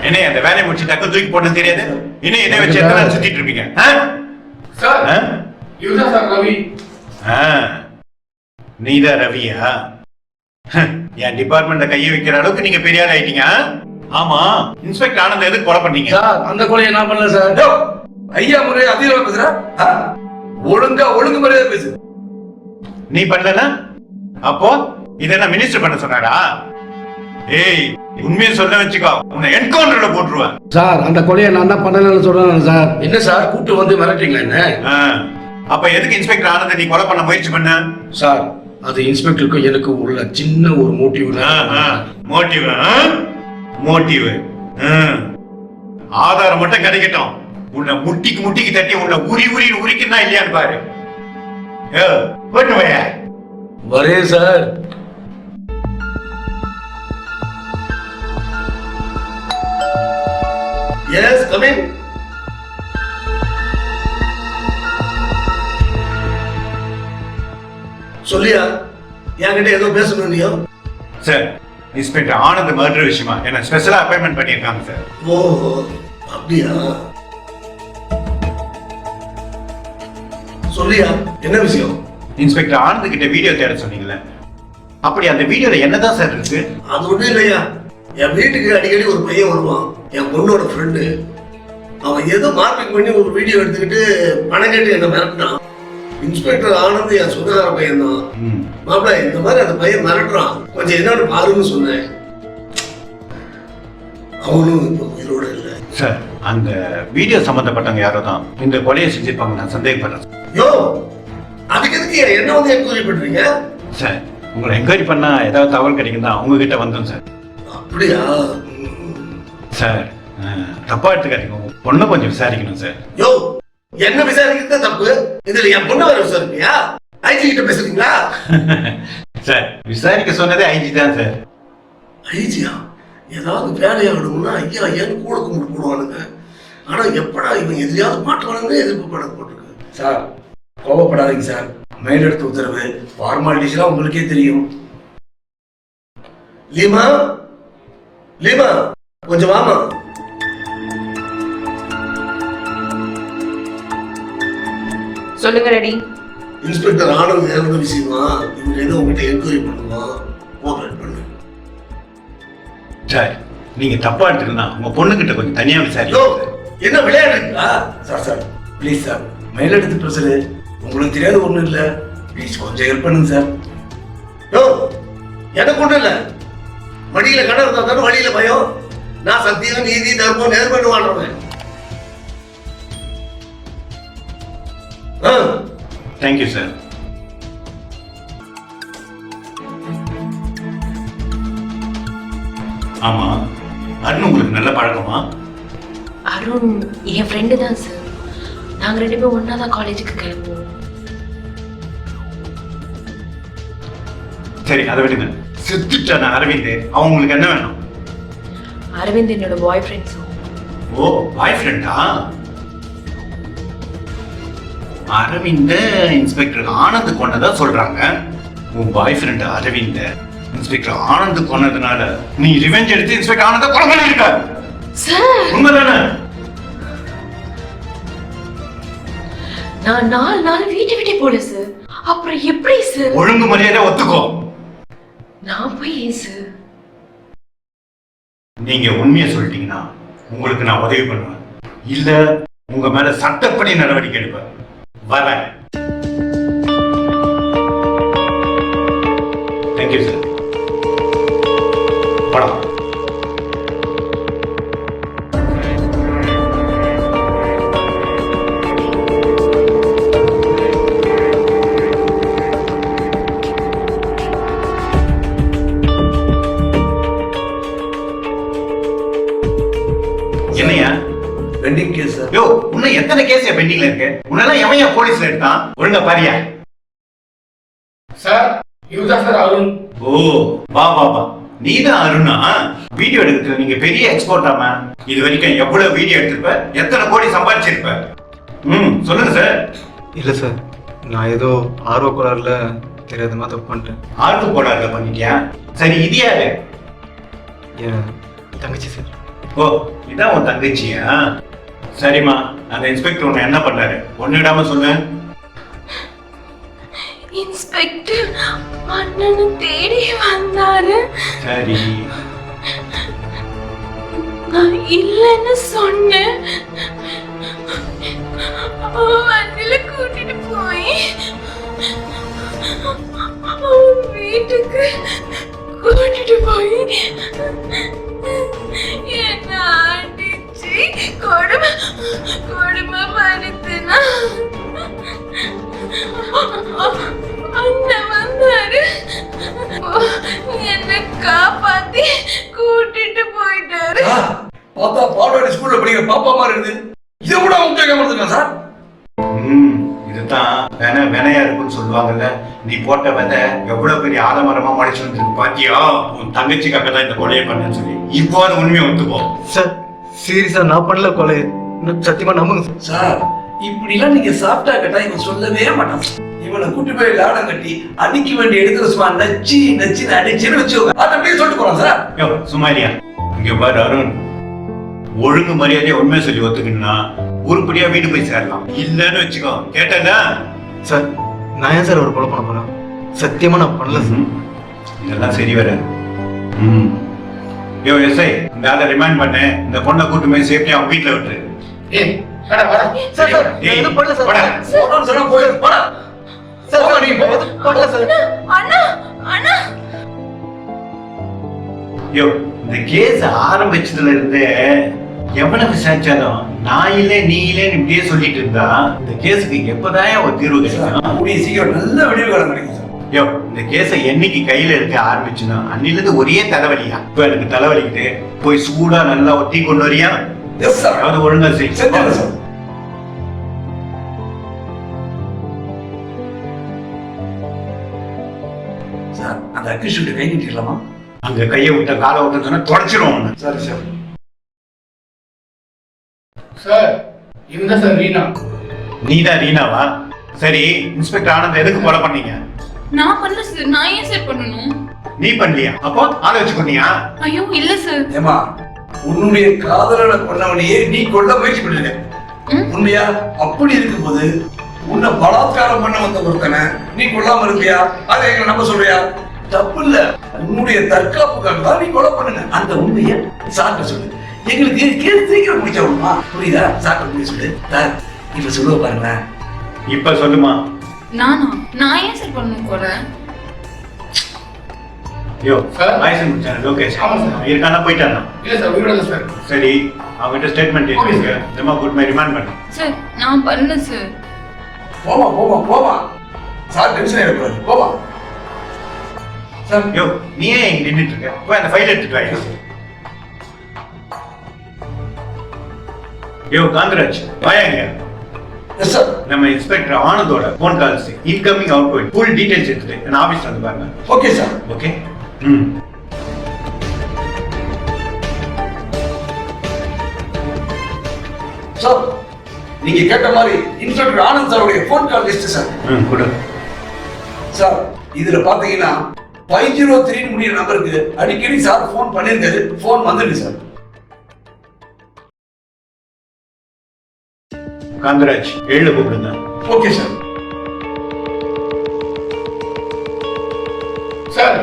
என்ன அந்த வேலையை முடிச்சு டக்கு தூக்கி போட்டு தெரியாது? இன்னும் என்ன வச்சு எத்தனை நாள் சுத்திட்டு இருப்பீங்க? சார், இவர்தான் சார் ரவி. நீதான் ரவியா? என் டிபார்ட்மெண்ட்ல கையை வைக்கிற அளவுக்கு நீங்க பெரிய ஆள் ஆயிட்டீங்க. ஆமா, இன்ஸ்பெக்டர் ஆனந்த் எதுக்கு கொலை பண்ணீங்க? சார், அந்த கொலையை நான் பண்ணல சார். ஐயா முறை அதிகமா பேசுறா? ஒழுங்கு முறையா பேசு. நீ பண்ணலனா அப்போ இதெல்லாம் மினிஸ்டர் பண்ண சொன்னாரா? ஏய் உண்மையை சொல்ல வச்சுக்கோ, உன்னை என்கவுண்டர்ல போட்டுருவேன். சார் அந்த கொலையை நான் தான் பண்ணலன்னு சொல்றேன் சார். என்ன சார் கூட்டு வந்து மிரட்டுறீங்களா என்ன? அப்ப எதுக்கு இன்ஸ்பெக்டர் ஆனந்த நீ கொலை பண்ண முயற்சி பண்ண? சார் அது இன்ஸ்பெக்டருக்கும் எனக்கு உள்ள சின்ன ஒரு மோட்டிவ். மோட்டிவ் ஆதாரம் மட்டும் கிடைக்கட்டும். உன்னை முட்டிக்கு தட்டி உன்னை உரிக்குன்னா இல்லையான்னு பாரு. போட்டு வைய வரே சார். எஸ் கம் இன். சொல்லியா, என்கிட்ட ஏதோ பேசணும் நீயோ? சார் இன்ஸ்பெக்டர் ஆனந்த் மர்டர் விஷயமா என்ன ஸ்பெஷலா அப்பாயின்மெண்ட் பண்ணியிருக்காங்க சார். ஓ அப்படியா? சொல்லியா, என்ன விஷயம்? இன்ஸ்பெக்டர் ஆனந்த் கிட்ட வீடியோ தேட சொன்னீங்கல்ல, அப்படி அந்த வீடியோல என்னதான் சார் இருக்கு? அது ஒண்ணும் இல்லையா, என் வீட்டுக்கு அடிக்கடி ஒரு பையன் வருவான், என் பொண்ணோட ஃப்ரெண்டு. அவன் ஏதோ மார்க்கிங் பண்ணி ஒரு வீடியோ எடுத்துக்கிட்டு பணம் கேட்டு என்ன மிரட்டினான். இன்ஸ்பெக்டர் ஆனந்த் என் சொந்தக்கார பையன் தான். மாப்பிள்ள இந்த மாதிரி அந்த பையன் மிரட்டுறான், கொஞ்சம் என்னன்னு பாருன்னு சொன்னேன். அவனும் இப்போ உயிரோட இல்லை சார். அந்த வீடியோ சம்பந்தப்பட்டவங்க யாரோ தான் இந்த கொலையை செஞ்சிருப்பாங்க நான் சந்தேகப்படுறேன். யோ அதுக்கு எதுக்கு என்ன வந்து என்கொயரி பண்றீங்க? சார் உங்களை என்கொயரி பண்ணா ஏதாவது தகவல் கிடைக்கும் தான் உங்ககிட்ட வந்தோம் சார். அப்படியா? சார் தப்பா எடுத்துக்காதீங்க, உங்க பொண்ணை கொஞ்சம் விசாரிக்கணும் சார். யோ என்ன விசாரிக்கிறது தப்பு, இதுல என் பொண்ணு வர விசாரிப்பியா? ஐஜி கிட்ட பேசுறீங்களா? சார் விசாரிக்க சொன்னதே ஐஜி தான் சார். ஐஜியா? ஏதாவது வேலையாகணும்னா ஐயா ஏன் கூட கும்பிட்டு போடுவானுங்க. ஆனா எப்படா இவன் எதிரியாவது மாட்டுவானுங்க எதிர்ப்பு படம் போட்டிருக்கு. சார் கோபப்படாதீங்க சார், மேலெடுத்து உத்தரவு, ஃபார்மாலிட்டிஸ்லாம் உங்களுக்கே தெரியும். லீமா லீமா கொஞ்சம் வாமா. சொல்லுங்க ரெடி. இன்ஸ்பெக்டர் ஆனந்த் இறந்த விஷயமா இவங்க ஏதோ உங்ககிட்ட என்கொயரி பண்ணுவான், கோஆபரேட் பண்ணு. சார் நீங்க தப்பா எடுத்துக்கலாம், உங்க பொண்ணுகிட்ட கொஞ்சம் தனியா விசாரிக்கணும். என்ன விளையாடுறீங்களா? சார் ப்ளீஸ் சார், மேலெடுத்து பேசுறது உங்களுக்கு தெரியாத ஒண்ணும் இல்ல, ப்ளீஸ் கொஞ்சம் ஹெல்ப் பண்ணுங்க சார். யோ எனக்கு ஒண்ணும் இல்ல, மடியில கடை இருந்தா தானே வழியில பயம். நான் சத்தியம் நீதி தர்மம் நேர்மைன்னு வாழ்றேன். Thank you sir. ஆமா அருண் உங்களுக்கு நல்ல பழக்கமா? அருண் என் ஃப்ரெண்டு தான் சார், நாங்க 2 பேரும் ஒன்னா தான் காலேஜுக்கு கிளம்புவோம். சரி அதை விடுங்க. செத்துட்டான அரவிந்த், அவன் உங்களுக்கு என்ன வேணும்? அரவிந்த் என்னோட பாய் ஃப்ரெண்ட் சார். ஓ பாய் ஃப்ரெண்டா? அரவிந்த இன்ஸ்பெக்டர் ஆனந்த் கொண்டதா சொல்றாங்க. உன் பாய் ஃப்ரெண்ட் அரவிந்த இன்ஸ்பெக்டர் ஆனந்த் கொன்னதுனால நீ ரிவெஞ்ச் எடுத்து இன்ஸ்பெக்டர் ஆனந்த் கொலை பண்ணிருக்க சார்? உண்மைதானே? நான் 4 நாள் வீட்டை விட்டே போல சார். அப்புறம் எப்படி சார்? ஒழுங்கு மரியாதை ஒத்துக்கோ. நான் போய் ஏன் சார்? நீங்க உண்மையை சொல்லிட்டீங்கன்னா உங்களுக்கு நான் உதவி பண்ணுவேன், இல்ல உங்க மேல சட்டப்படி நடவடிக்கை எடுப்பேன். வரேன். Thank you sir. படம் என்னையா பெண்டிங் கேஸ் சார். யோ இன்னும் எத்தனை கேஸ் பெண்டிங்ல இருக்கு? உன்னெல்லாம் எவன் போலீஸ்ல எடுத்தான்? ஒழுங்கா பாரியா. சார் இவர்தான் சார் அருண். ஓ வா வா வா, நீதான் அருணா? வீடியோ எடுக்கிறது நீங்க பெரிய எக்ஸ்போர்ட் ஆமா. இது வரைக்கும் எவ்வளவு வீடியோ எடுத்திருப்ப, எத்தனை கோடி சம்பாதிச்சிருப்ப? சொல்லுங்க சார். இல்லை சார், நான் ஏதோ ஆர்வ கோளாறுல தெரியாதமா தப்பு பண்ணிட்டேன். ஆர்வ கோளாறுல பண்ணிட்டியா? சரி இது யாரு? என் தங்கச்சி சார். ஓ இதான் உன் தங்கச்சியா? சரிம்மா, அந்த இன்ஸ்பெக்டர் உன்னை என்ன பண்ணாரு? ஒண்ணு விடாம சொல்லு. இன்ஸ்பெக்டர் அண்ணனை தேடி வந்தாரு. சரி நான் இல்லைன்னு சொன்னேன். அவன் வண்டியில கூட்டிட்டு போய் அவன் வீட்டுக்கு கூட்டிட்டு போ போய் என்ன அடிச்சு கொடுமைப்படுத்தினா அண்ணன் வந்தாரு, என்ன காப்பாத்தி கூட்டிட்டு போயிட்டாரு. பார்த்தா பால்வாடி ஸ்கூல்ல படிக்கிற பாப்பா மாதிரி இருக்குது. இதை கூட அவங்க கேட்காம இருந்திருக்கான் சார். இதுதான் வினையா இருக்குன்னு சொல்லுவாங்கல்ல. நீ போட்ட விதை எவ்வளவு பெரிய ஆலமரமா மடிச்சு வந்துருக்கு பாத்தியா? உன் தங்கச்சிக்காக தான் இந்த கொலையை பண்ணேன்னு சொல்லி இப்போ அது உண்மையை ஒத்துப்போம். சார் சீரியஸா நான் பண்ணல கொலை, சத்தியமா நம்புங்க சார். இப்படி எல்லாம் நீங்க சாப்பிட்டா கேட்டா இவன் சொல்லவே மாட்டான். இவனை கூட்டி போய் லாடம் கட்டி அடிக்க வேண்டிய இடத்துல சும்மா நச்சு அடிச்சுன்னு வச்சுக்கோங்க. அதை அப்படியே சொல்லிட்டு போறான் சார். யோ சுமாரியா, இங்க பாரு அருண், ஒழுங்கு மரியாதையா உண்மையை சொல்லி ஒத்துக்கணும்னா உருப்படியா வீடு போய் சேரலாம். இல்லன்னு வச்சுக்கோ, கேட்டல சார். நான் ஏன் சார் ஒரு கொலை பண்ண போறேன்? சத்தியமா நான் பண்ணல சார். இதெல்லாம் சரி வராது. யோ எஸ்ஐ, இந்த ஆளை ரிமைண்ட் பண்ணு. இந்த பொண்ணை கூட்டு போய் சேஃப்டியா அவன் வீட்டுல விட்டுரு. ஏய் வாடா வாடா. சார் சார் நான் எதுவும் பண்ணல சார். போடான்னு சொன்னா போய் வாடா. சார் நீ எதுவும் பண்ணல சார். அண்ணா அண்ணா, யோ இந்த கேஸ் ஆரம்பிச்சதுல இருந்தே எவனை விசாரிச்சாலும் நான் இல்லை நீ இல்லைன்னு இப்படியே சொல்லிட்டு இருந்தா இந்த கேஸுக்கு எப்பதான் ஒரு தீர்வு கிடைக்கும்? கூடிய சீக்கிரம் நல்ல விடிவு காலம் கிடைக்கும் சார். யோ இந்த கேஸை என்னைக்கு கையில எடுக்க ஆரம்பிச்சுன்னா அன்னிலிருந்து ஒரே தலைவலியா. இப்போ எனக்கு தலைவலிக்குது, போய் சூடா நல்லா ஒட்டி கொண்டு வரியா? Yes sir. அதாவது ஒழுங்கா செய். செஞ்சிடறேன் சார். சார் அந்த அக்யூஸ்ட் கை நீட்டிடலாமா? அங்க கையை விட்ட காலை விட்டு சொன்னா தொடச்சிருவோம். சரி சார். சார் இவங்க சார் ரீனா. நீதான் ரீனாவா? சரி, இன்ஸ்பெக்டர் ஆனந்த் எதுக்கு கொலை பண்ணீங்க? நான் பண்ணல சார். நான் ஏன் சார் பண்ணணும்? நீ பண்ணலையா? அப்போ ஆளை வச்சு கொன்னியா? ஐயோ இல்ல சார். ஏமா, உன்னுடைய காதலனை கொண்டவனையே நீ கொல்ல முயற்சி பண்ணிருக்க. உண்மையா? அப்படி இருக்கும்போது உன்னை பலாத்காரம் பண்ண வந்த ஒருத்தனை நீ கொல்லாம இருக்கியா? அதை எங்களை நம்ப சொல்றியா? தப்பு இல்ல, உன்னுடைய தற்காப்புக்காக தான் நீ கொலை பண்ணுங்க. அந்த உண்மையை சார்ட்ட சொல்லு. எங்களுக்கு கேஸ் சீக்கிரம் முடிச்ச விடுமா? புரியுதா? சார்ட்ட போய் சொல்லு. சார் இப்ப சொல்லுவ பாருங்க. இப்ப சொல்லுமா. நான் ஏன் சார் பண்ணணும் கொலை? யோ லைசன்ஸ் முடிச்சானே லோகேஷ். ஆமா சார். இருக்கானா போயிட்டானா? இல்ல சார், உயிரோட சார். சரி, அவங்கிட்ட ஸ்டேட்மெண்ட் எடுங்க. நம்ம குட் மை ரிமாண்ட் பண்ணு. சார் நான் பண்ணல சார். போமா போமா போமா. சார் டென்ஷன் ஆயிடக்கூடாது. போமா சார். யோ நீ ஏன் இங்க நின்னுட்டு இருக்க? போய் அந்த ஃபைல் எடுத்துட்டு வா. யோ காந்தராஜ், வாயாங்க. Yes sir. நம்ம இன்ஸ்பெக்டர் ஆனந்தோட phone calls incoming outgoing full details எடுத்துட்டு நான் ஆபீஸ்ல வந்து பாருங்க. Okay sir. ஓகே. சார் நீங்க கேட்ட மாதிரி இன்ஸ்பெக்டர் ஆனந்த் சாருடைய ஃபோன் கால் லிஸ்ட் சார். கொடு சார். இதுல பாத்தீங்கன்னா 503 முடிய நம்பருக்கு அடிக்கடி சார் ஃபோன் பண்ணிருக்காரு. ஃபோன் வந்துருக்கு சார். காந்தராஜ் எழுத கூப்பிடுங்க. Okay sir. சார்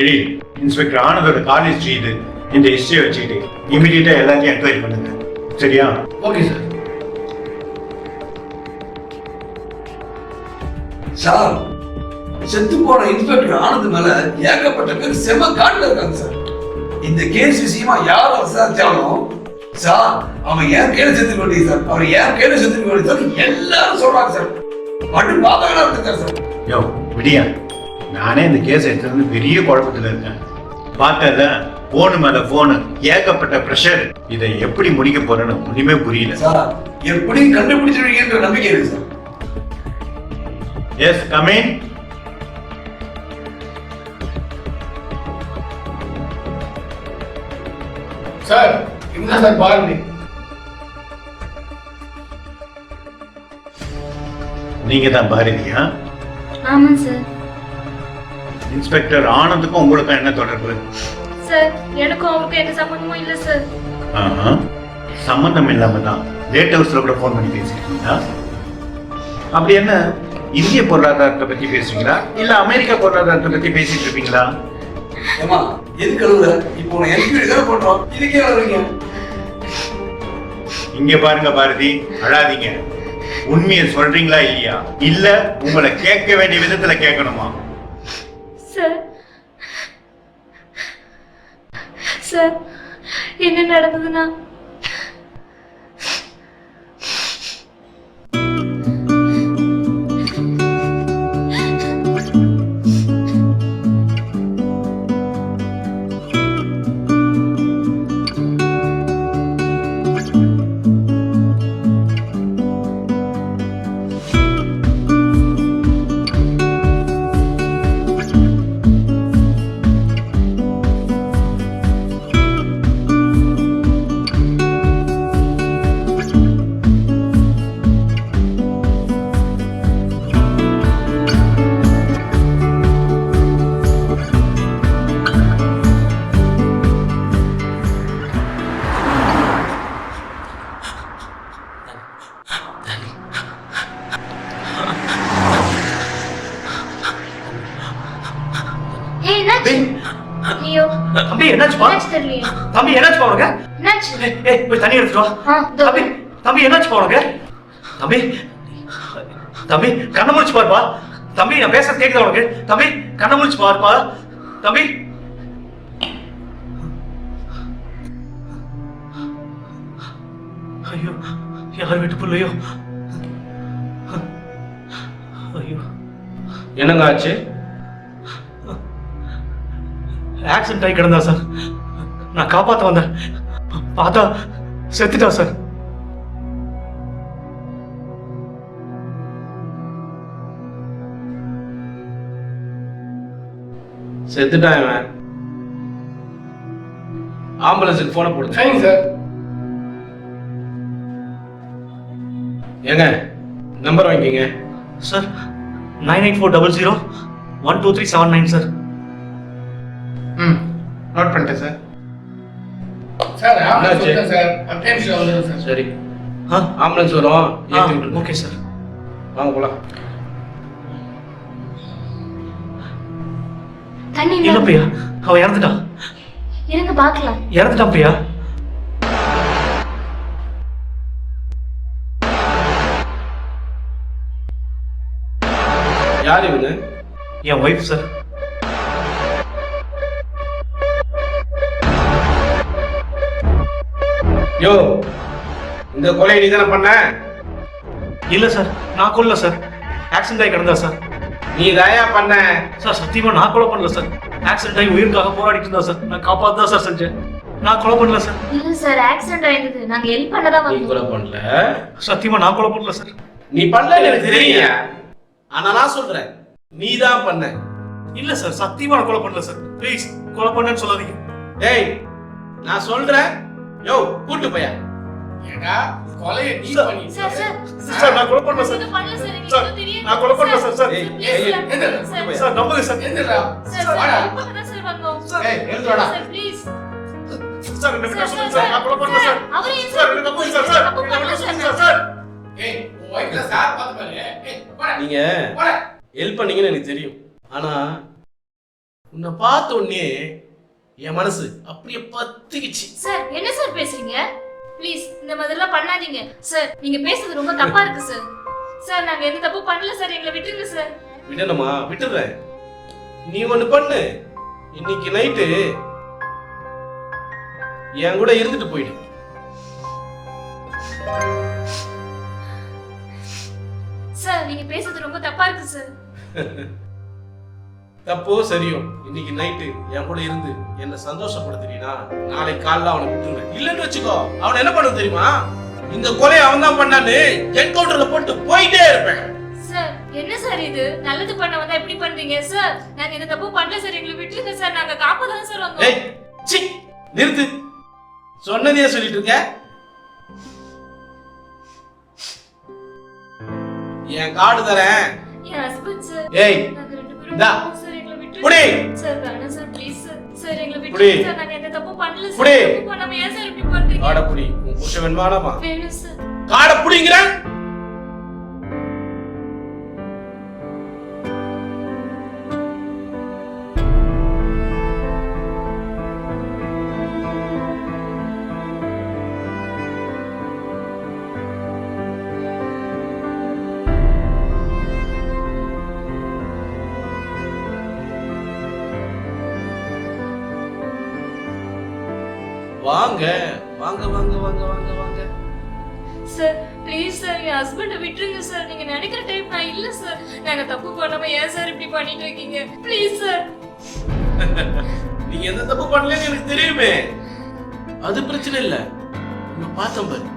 எழி, இன்ஸ்பெக்டர் ஆனந்தோட கால் ஹிஸ்டரி இது. இந்த ஹிஸ்டரியை வச்சுக்கிட்டு இமீடியட்டா எல்லாத்தையும் என்கொயரி பண்ணுங்க. சரியா? Okay sir. சார் செத்து போன இன்ஸ்பெக்டர் ஆனந்த் மேல ஏகப்பட்ட பேர் செம காட்டுல இருக்காங்க சார். இந்த கேஸ் விஷயமா யார் விசாரிச்சாலும் சார் அவன் ஏன் கேள்வி செத்து கொண்டீங்க சார், அவர் ஏன் கேள்வி செத்து கொண்டீங்க சார் எல்லாரும் சொல்றாங்க சார். மட்டும் பாதகனா இருக்காரு சார். யோ விடியா, நானே இந்த கேஸ் எடுத்தது பெரிய குழப்பத்துல இருக்கேன். பார்த்தல போனு மேல போனு, ஏகப்பட்ட பிரஷர். இதை எப்படி முடிக்க போறேன்னு ஒண்ணுமே புரியல சார். எப்படி கண்டுபிடிச்சிருவீங்கன்ற நம்பிக்கை இருக்கு sir. Yes come in. Sir இவங்க சார் பாரதி. நீங்க தான் பாரதியா? ஆமா சார். இன்ஸ்பெக்டர் ஆனந்துக்கும் உங்களுக்கும் என்ன தொடர்பு? சார் எனக்கும் அவருக்கும் எந்த சம்பந்தமும் இல்ல சார். சம்பந்தம் இல்லாம தான் லேட் ஹவுஸ்ல கூட போன் பண்ணி பேசிருக்கீங்களா? அப்படி என்ன இந்திய பொருளாதாரத்தை பத்தி பேசுவீங்களா இல்ல அமெரிக்கா பொருளாதாரத்தை பத்தி பேசிட்டு இருப்பீங்களா? ஏமா எதுக்கு அழுகுற? இப்போ நான் என்கொயரி தான் பண்றோம், இதுக்கே அழுகுறீங்க? இங்க பாருங்க பாரதி, அழாதீங்க. உண்மையை சொல்றீங்களா இல்லையா? இல்ல உங்களை கேட்க வேண்டிய விதத்துல கேட்கணுமா? சார் சார் என்ன நடந்ததுன்னா தம்பி என்னாச்சுப்பா? தம்பி என்னாச்சுப்பா உனக்கு? போய் தண்ணி எடுத்துட்டு வா. தம்பி தம்பி என்னாச்சுப்பா உனக்கு? தம்பி தம்பி கண்ணை முடிச்சு பாருப்பா. தம்பி நான் பேசுறது கேக்குதா உனக்கு? தம்பி கண்ணை முடிச்சு பாருப்பா. தம்பி ஐயோ யார் வீட்டு பிள்ளையோ? ஐயோ என்னங்க ஆச்சு? ஆக்சிடென்ட் ஆகி கிடந்தா சார். நான் காப்பாற்ற வந்தேன், பார்த்தா செத்துட்டா சார். செத்துட்டான் இவன். ஆம்புலன்ஸுக்கு போன போடுங்க. சரிங்க சார். ஏங்க நம்பர் வாங்கிக்கங்க சார். 9840012379 சார். நோட் பண்ணிட்டேன் சார். சார் ஆம்புலன்ஸ் வந்துட்டேன் சார். அட்டென்ஷன் வந்துடும் சார். சரி ஆம்புலன்ஸ் வரும். Okay sir. வாங்க போலாம். இல்ல பிரியா, அவ இறந்துட்டான். இருங்க பார்க்கலாம். இறந்துட்டான் பிரியா. யார் இவங்க? என் ஒய்ஃப் சார். யோ இந்த கொலை நீ தானே பண்ண? இல்ல சார், நான் கொல்ல சார். ஆக்சிடென்ட் ஆகி கிடந்தா சார். நீ தயா பண்ண? சார் சத்தியமா நான் கொலை பண்ணல சார். ஆக்சிடென்ட் ஆகி உயிருக்காக போராடிட்டு இருந்தா சார். நான் காப்பாத்து தான் சார் செஞ்சேன். நான் கொலை பண்ணல சார். இல்ல சார், ஆக்சிடென்ட் ஆயிருந்தது. நாங்க ஹெல்ப் பண்ண தான் நீ வந்தோம். கொலை பண்ணல? சத்தியமா நான் கொலை பண்ணல சார். நீ பண்ணல எனக்கு தெரியுங்க. ஆனா நான் சொல்றேன் நீ தான் பண்ண. இல்ல சார், சத்தியமா நான் கொலை பண்ணல சார். ப்ளீஸ் கொலை பண்ணேன்னு சொல்லாதீங்க. டேய் நான் சொல்றேன். யோ கூட்டு போயா. ஏடா கொலையை நீ பண்ணி. சார் சார் சார் நான் கொலை பண்ணல சார். இது பண்ணல சார். எனக்கு சார் இது தெரியும். நான் கொலை பண்ணல சார். சார் சார் சார் நம்புங்க சார். எந்திரா. சார் ஹெல்ப் பண்ண தான் சார் வந்தோம். ஏய் எழுந்து வாடா. Sir please. சார் என்ன சொல்லுங்க சார். நான் கொலை பண்ணல சார். அவரே சார் என்ன நம்புங்க சார். சார் என்ன சொல்லுங்க சார். ஏய் உன் வைஃப்ல சார் பாத்து பாரு. ஏய் போடா. நீங்க போடா. ஹெல்ப் பண்ணீங்கன்னு எனக்கு தெரியும். ஆனா உன்னை பார்த்த உடனே என் மனசு அப்படியே பத்திக்கிச்சு. சார் என்ன சார் பேசுறீங்க? ப்ளீஸ் இந்த மாதிரிலாம் பண்ணாதீங்க சார். நீங்க பேசுறது ரொம்ப தப்பா இருக்கு சார். சார் நாங்க எந்த தப்பு பண்ணல சார். எங்களை விட்டுருங்க சார். விடணுமா? விட்டுறேன். நீ ஒண்ணு பண்ணு. இன்னைக்கு நைட்டு என் கூட இருந்துட்டு போயிடு. சார் நீங்க பேசுறது ரொம்ப தப்பா இருக்கு சார். தப்போ சரியோ இன்னைக்கு நைட்டு என் கூட இருந்து என்ன சந்தோஷப்படுத்துறீனா நாளைக்கு காலைல அவனை விட்டுருவேன். இல்லன்னு வச்சுக்கோ அவன் என்ன பண்ண தெரியுமா? இந்த கொலையை அவன் தான் பண்ணான்னு என்கவுண்டர்ல போட்டு போயிட்டே இருப்பேன். சார் என்ன சார் இது? நல்லது பண்ண வந்தா எப்படி பண்றீங்க சார்? நாங்க இந்த தப்பு பண்ணல சார். எங்களை விட்டுருங்க சார். நாங்க காப்பாத்த சார் வந்தோம். ஏய் சி நிறுத்து. சொன்னதே சொல்லிட்டு இருக்க. என் கார்டு தரேன். என் ஹஸ்பண்ட் சார். ஏய் நாங்க ரெண்டு பேரும் இந்தா. சார் எங்களை விட்டுருங்க புடி. சார். வேணாம் சார் ப்ளீஸ் சார். சார் எங்களை புடி. விட்டுருங்க சார். நாங்க எந்த தப்பு பண்ணல புடி. சார். தப்பு பண்ணாம ஏன் சார் இப்படி பண்றீங்க? கார்டை புடி. உன் புருஷன் வேணுமாடாமா? வேணும் சார். கார்டை புடிங்கறேன். வாங்க வாங்க வாங்க வாங்க வாங்க வாங்க. சார் ப்ளீஸ் சார் என் ஹஸ்பண்டை விட்டுருங்க சார். நீங்க நினைக்கிற டைப் நான் இல்ல சார். நாங்க தப்பு பண்ணாம ஏன் சார் இப்படி பண்ணிட்டு இருக்கீங்க? Please sir. நீங்க எந்த தப்பு பண்ணலன்னு எனக்கு தெரியுமே. அது பிரச்சனை இல்ல. உங்க பார்த்தேன் பாரு,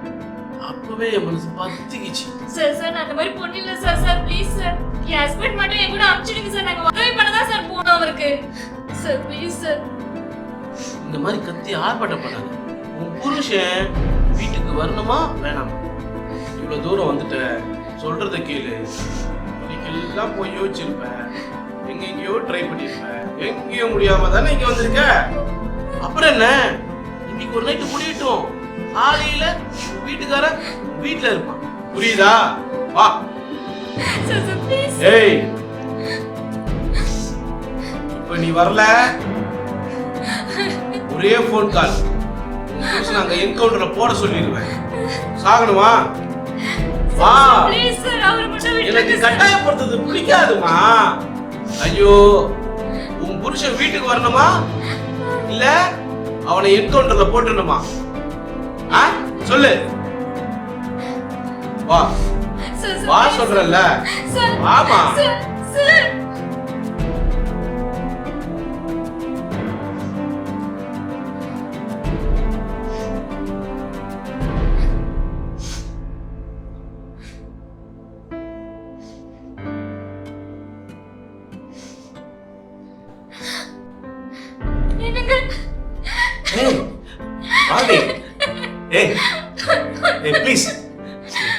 அப்பவே என் மனசு பத்திக்கிச்சு. சார் சார் நான் அந்த மாதிரி பொண்ணு இல்ல sir. Sir please sir N husband மட்டும் என் கூட அனுப்பிச்சிடுங்க சார். நாங்க உதவி பண்ணதான் சார் போனோம் அவருக்கு. Sir please sir. இந்த மாதிரி கத்தி ஆர்ப்பாட்டம் பண்ணாங்க. உன் புருஷன் வீட்டுக்கு வரணுமா வேணாமா? இவ்வளவு தூரம் வந்துட்ட, சொல்றத கேளு. எல்லாம் போய் யோசிச்சிருப்பேன், எங்கெங்கயோ ட்ரை பண்ணிருப்பேன், எங்கேயோ முடியாம தானே இங்க வந்திருக்க. அப்புறம் என்ன, இன்னைக்கு ஒரு நைட்டு முடியட்டும். காலையில வீட்டுக்கார வீட்டுல இருப்பான், புரியுதா? வா. ஏய், இப்ப நீ வரல, ஒரே போன் கால் நாங்க என்கவுண்டர்ல போட சொல்லிடுவேன். சாகணுமா? வா. எனக்கு கட்டாயப்படுத்துறது பிடிக்காதுமா. ஐயோ, உன் புருஷன் வீட்டுக்கு வரணுமா இல்ல அவனை என்கவுண்டர்ல போட்டுணுமா? சொல்லு. வா வா சொல்றல. ஆமா.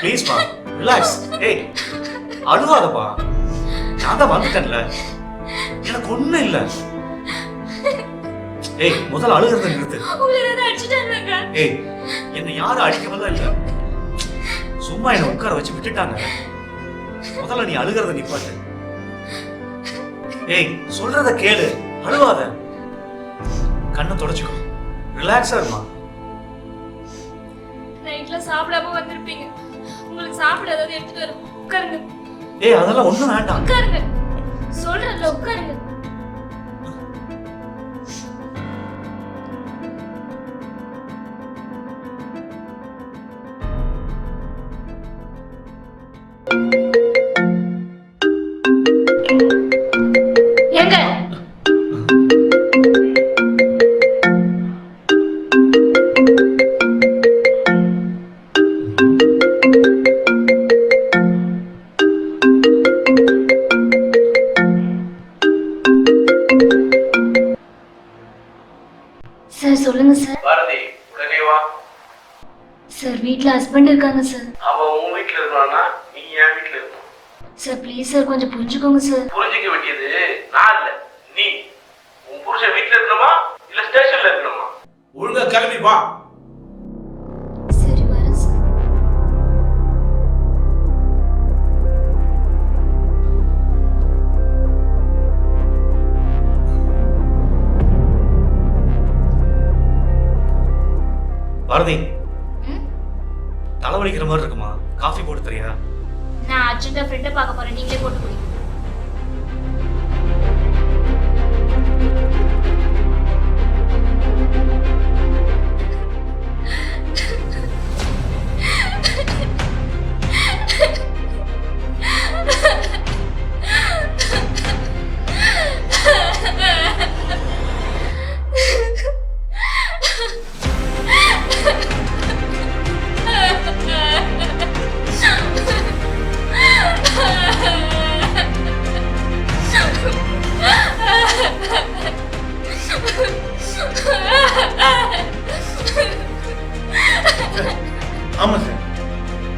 ப்ளீஸ்ப்பா ரிலாக்ஸ். ஏய் அழுவாதப்பா, நான் தான் வந்துட்டேன்ல, எனக்கு ஒண்ணும் இல்ல. ஏய் முதல்ல அழுகிறத நிறுத்து. ஏய் என்னை யாரும் அடிக்கவெல்லாம் இல்ல, சும்மா என்னை உட்கார வச்சு விட்டுட்டாங்க. முதல்ல நீ அழுகிறத நிப்பாட்டு. ஏய் சொல்றத கேளு, அழுவாத. கண்ணை தொடச்சுக்கோ, ரிலாக்ஸா இருமா. நைட்ல சாப்பிடாம வந்திருப்பீங்க, உங்களுக்கு சாப்பிட ஏதாவது எடுத்துட்டு வர. உட்காருங்க. ஏய் அதெல்லாம் ஒண்ணும் வேண்டாம். உட்காருங்க சொல்றேன்ல, உட்காருங்க. எங்க சார் சொல்லுங்க சார். பாரதி உடனே வா. சார் வீட்ல ஹஸ்பண்ட் இருக்காங்க சார். அவன் உன் வீட்டுல இருக்கானா, நீ என் வீட்டுல இருக்க? சார் ப்ளீஸ் சார் கொஞ்சம் புரிஞ்சுக்கோங்க சார். புரிஞ்சுக்க வேண்டியது நான் இல்ல நீ. உன் புருஷன் வீட்டுல இருக்கணுமா இல்ல ஸ்டேஷன்ல இருக்கணுமா? ஒழுங்கா கிளம்பி வா. சரி வரேன் சார். பாரதி தலைவலிக்கிற மாதிரி இருக்குமா, காஃபி போட்டு தரியா? நான் அர்ஜென்ட்டா ஃப்ரெண்டை பார்க்க போறேன், நீங்களே போட்டு குடிங்க. ஆமா சார்.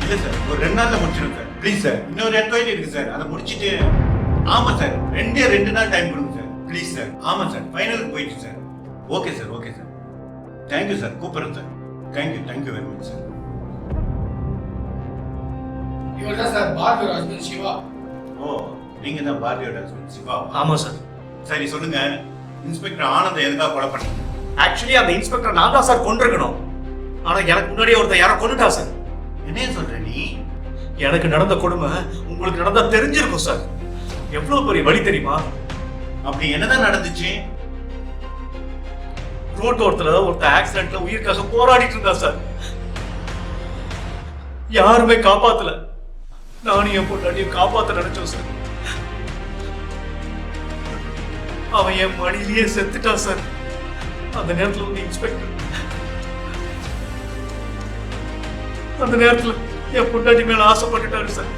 இல்ல சார், ஒரு 2 நாள்ல முடிச்சிடும் சார். ப்ளீஸ் சார், இன்னொரு என்கொயரி இருக்கு சார், அதை முடிச்சிட்டு. ஆமா சார், 2 நாள் டைம் கொடுங்க சார். Please sir. ஆமா சார், ஃபைனலுக்கு போயிடுச்சு sir. Okay sir, okay sir. Thank you sir, கூப்பிடுறேன் sir. Thank you very much sir. இவர் தான் சார் பார்த்தியோட ஹஸ்பண்ட் சிவா. ஓ, நீங்க தான் பார்த்தியோட ஹஸ்பண்ட் சிவா? ஆமா சார். சரி சொல்லுங்க, இன்ஸ்பெக்டர் ஆனந்த் எதுக்காக கொலை பண்ணீங்க? ஆக்சுவலி அந்த இன்ஸ்பெக்டர் நான் தான் சார் கொண்டிருக்கணும். ஆனா எனக்கு முன்னாடியே ஒருத்தர் யாரை கொண்டுட்டா சார். என்ன சொல்ற நீ? எனக்கு நடந்த கொடுமை உங்களுக்கு நடந்தா தெரிஞ்சிருக்கும் சார். எவ்வளவு பெரிய வழி தெரியுமா? அப்படி என்னதான் நடந்துச்சு? ஒருத்தர் ஆக்சிடென்ட்ல உயிருக்காக போராடிட்டு இருந்தா சார். யாருமே காப்பாத்தல. நானும் என் பொண்டாட்டியும் காப்பாத்த நினைச்சோம் சார். அவன் என் மடியிலேயே செத்துட்டான் சார். அந்த நேரத்துல வந்து இன்ஸ்பெக்டர் அந்த நேரத்துல என் பொண்டாட்டி மேல ஆசைப்பட்டுட்டாரு சார்.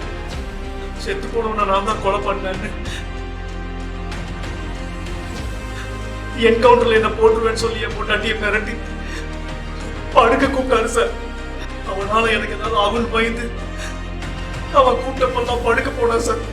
செத்து போனவன நான் தான் கொலை பண்ணேன்னு என்கவுண்டர்ல என்ன போட்டுருவேன்னு சொல்லி என் பொண்டாட்டியை மிரட்டி படுக்க கூப்பிட்டாரு சார். அவனால எனக்கு ஏதாவது ஆகுன்னு பயந்து அவன் கூப்பிட்டப்பெல்லாம் படுக்க போனான் சார்.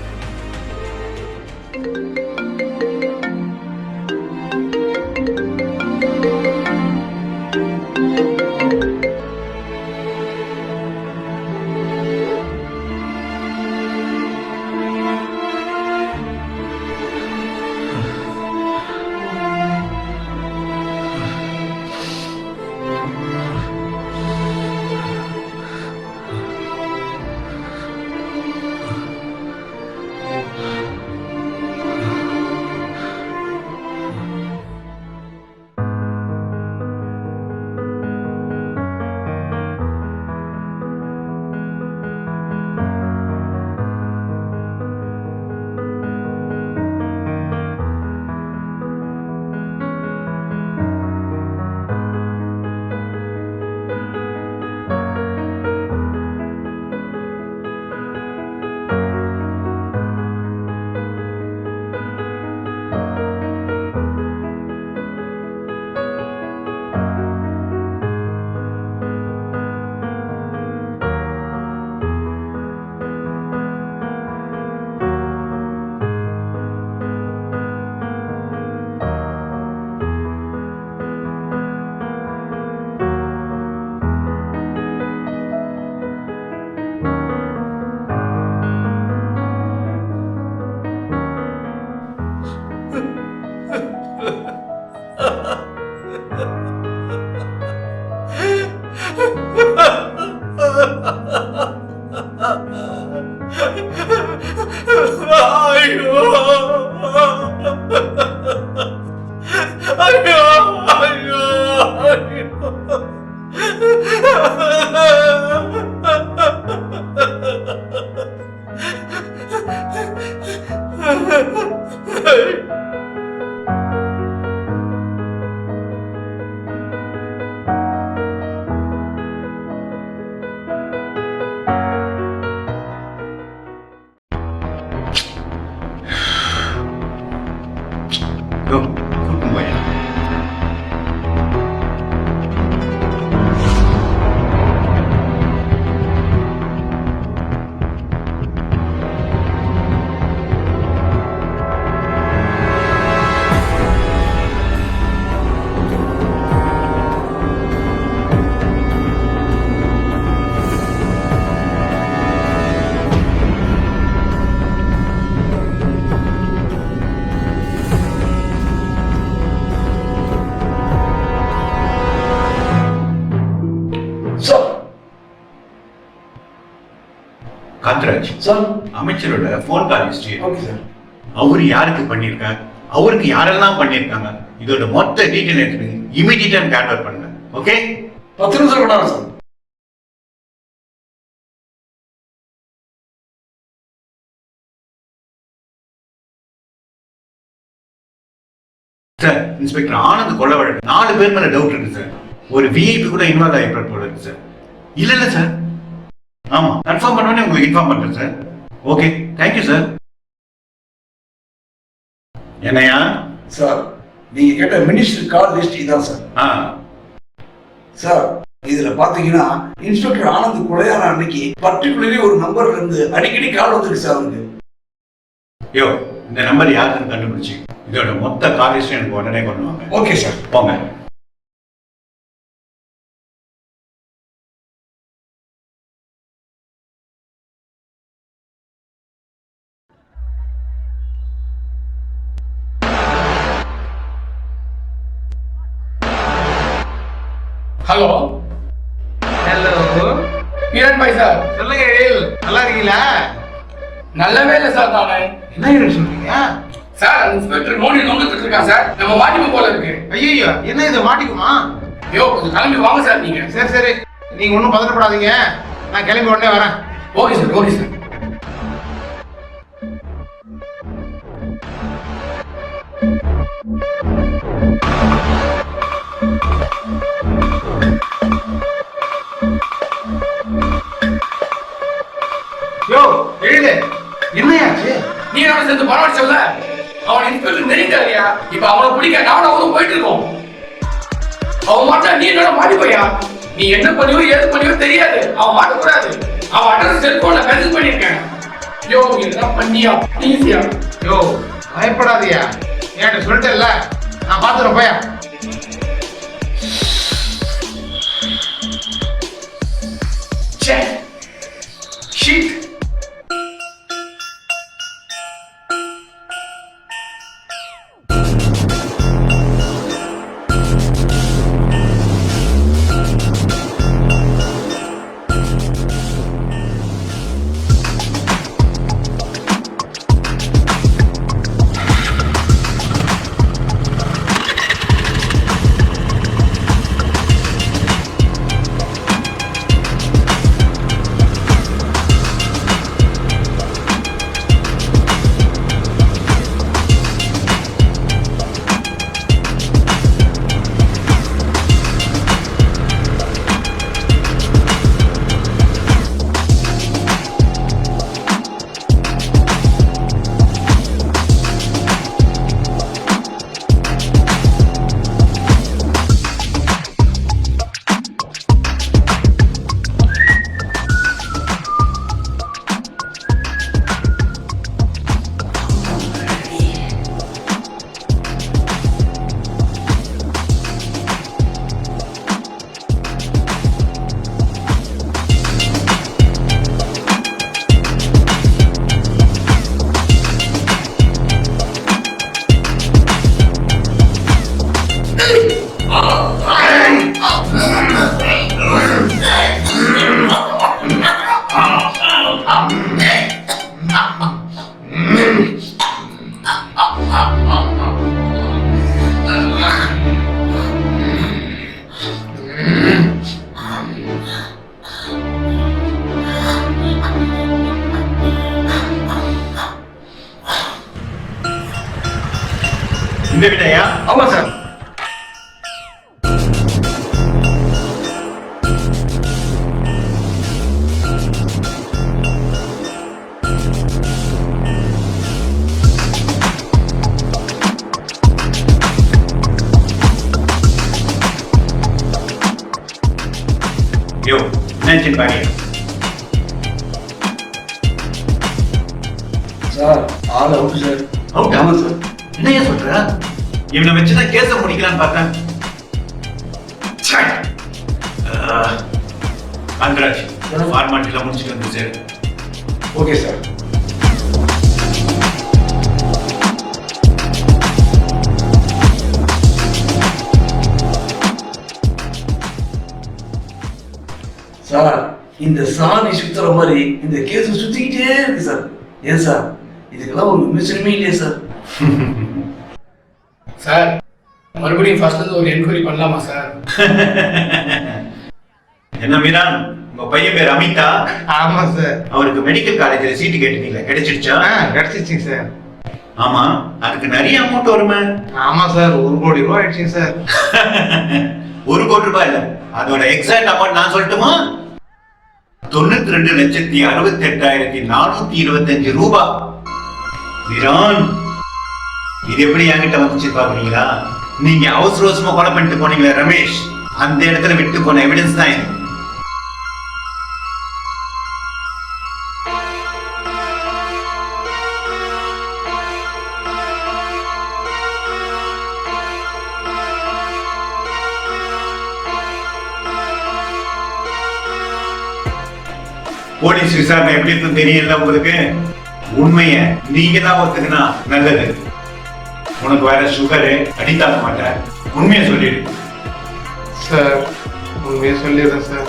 காந்தராஜ் அமைச்சரோட போன் கால் ஹிஸ்டரி அவரு யாருக்கு பண்ணிருக்காங்க, அவருக்கு யாரெல்லாம் பண்ணிருக்காங்க, இதோட மொத்த டீடைல் எடுத்து இமிடியேட்டா கேட்வர் பண்ணுங்க. ஓகே 10 நிமிஷம் கொண்டாங்க சார். சார், இன்ஸ்பெக்டர் ஆனந்த் கொலை வழக்கு 4 பேர் மேல டவுட் இருக்கு சார். ஒரு விஐபி கூட இன்வால்வ் ஆகிப்பார் போல இருக்கு சார். இல்ல சார், ஆமா கன்ஃபார்ம் பண்ணவனே உங்களுக்கு இன்ஃபார்ம் பண்றேன் சார். Okay, thank you sir. என்னையா சார், நீங்க கேட்ட மினிஸ்டர் கால் லிஸ்ட் இதான் சார். சார், இதுல பாத்தீங்கன்னா இன்ஸ்பெக்டர் ஆனந்த் கொலையான அன்னைக்கு பர்டிகுலர்லி ஒரு நம்பர்ல இருந்து அடிக்கடி கால் வந்துருக்கு சார் அவருக்கு. யோ, இந்த நம்பர் யாருன்னு கண்டுபிடிச்சு இதோட மொத்த கால் லிஸ்ட் எனக்கு உடனே பண்ணுவாங்க. ஓகே சார், போங்க. Hello hello Kiran bye sir. சொல்லுங்க, நல்லா இருக்கீங்களா? நல்லவே இல்லை சார். நானே என்ன சொல்றீங்க? சார் இன்ஸ்பெக்டர் நோண்டிட்டு இருக்கான் சார். நம்ம மாட்டிப்போம் போல இருக்கு. ஐயோ என்ன இது மாட்டிக்குமா? ஐயோ கொஞ்சம் கிளம்பி வாங்க சார் நீங்க. சரி நீங்க ஒன்றும் பதட்டப்படாதீங்க, நான் கிளம்பி உடனே வரேன். Okay sir okay sir. யோ எழுது, என்னையாச்சு? நீ என்ன சேர்ந்து பரவாயில்ல, அவன் இன்ஸ்பெக்டர் நெருங்காரியா. இப்ப அவனை பிடிக்க நானும் அவனும் போயிட்டு இருக்கோம். அவன் மாட்டா நீ என்னோட மாட்டி போயா. நீ என்ன பண்ணியோ ஏது பண்ணியோ தெரியாது. அவன் மாட்டக்கூடாது. அவன் அட்ரஸ் செல்போன்ல மெசேஜ் பண்ணிருக்கேன். யோ என்ன பண்ணியா ப்ளீஸ்யா. யோ பயப்படாதயா, என்கிட்ட சொல்லிட்டேல்ல, நான் பார்த்துறேன் போயா. ச்சே ஷிட். இந்த விடையா? ஆமா சார். யோ என்னாச்சுன்னு பாரு. சார் ஆள் அவுட் சார். அவுட்? ஆமா சார். என்னையா சொல்ற? இவனை வச்சுதான் கேஸ முடிக்கலான்னு பார்த்தேன். காந்திராஜ் ஃபார்மாலிட்டிலாம் முடிச்சுட்டு வந்து சார். Okay sir. சார் இந்த சாணி சுத்துற மாதிரி இந்த கேஸ் சுத்திக்கிட்டே இருக்கு சார். ஏன் சார் இதுக்கெல்லாம் ஒரு விமர்சனமே இல்லையா சார்? சார் மறுபடியும் ஃபர்ஸ்ட்ல இருந்து ஒரு என்கொயரி பண்ணலாமா சார்? என்ன மீரான், உங்க பையன் பேர் அமிதா? ஆமா சார். அவருக்கு மெடிக்கல் காலேஜ்ல சீட்டு கேட்டீங்களா, கிடைச்சிடுச்சா? கிடைச்சிச்சு சார். ஆமா, அதுக்கு நிறைய அமௌண்ட் வருமே. ஆமா சார், 1 கோடி ரூபாய் ஆயிடுச்சு சார். 1 கோடி ரூபாய் இல்ல, அதோட எக்ஸாக்ட் அமௌண்ட் நான் சொல்லட்டுமா? 92,68,425 ரூபாய். மீரான், இது எப்படி என்கிட்ட வந்துச்சு பாக்குறீங்களா? நீங்க அவசர அவசரமா கொலை பண்ணிட்டு போனீங்களா ரமேஷ், அந்த இடத்துல விட்டு போன எவிடன்ஸ் தான் இது. போலீஸ் விசாரணை எப்படி இருக்கும் தெரியல உங்களுக்கு. உண்மைய நீங்க தான் ஒத்துக்கினா நல்லது. உனக்கு வேற சுகரு, அடித்தாக்க மாட்டேன், உண்மையை சொல்லிடு. சார் உண்மையை சொல்லிடுறேன் சார்.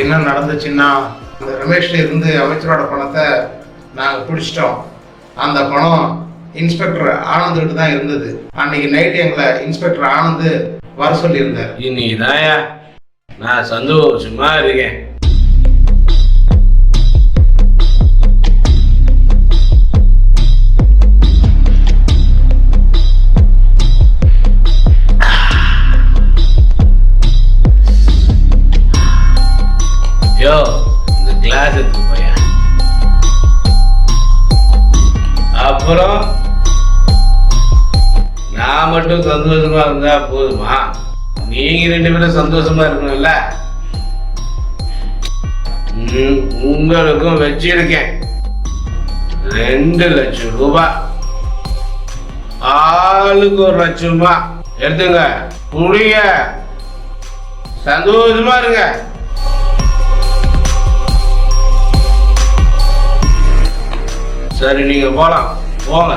என்ன நடந்துச்சுன்னா, அந்த ரமேஷ்ல இருந்து அமைச்சரோட பணத்தை நாங்கள் பிடிச்சிட்டோம். அந்த பணம் இன்ஸ்பெக்டர் ஆனந்துகிட்ட தான் இருந்தது. அன்னைக்கு நைட் எங்களை இன்ஸ்பெக்டர் ஆனந்த் வர சொல்லியிருந்தார். இன்னைக்குதாயா நான் சந்தோஷமா இருக்கேன். யோ, இந்த கிளாஸ் எடுத்து போயா. அப்புறம் நான் மட்டும் சந்தோஷமா இருந்தா போதுமா? நீங்க 2 பேரும் சந்தோஷமா இருக்கணும்ல. உங்களுக்கும் வச்சிருக்கேன் 2 லட்சம் ரூபாய். ஆளுக்கு 1 லட்சம் ரூபாய் எடுத்துங்க, குடிங்க, சந்தோஷமா இருங்க. சரி, நீங்க போலாம், போங்க.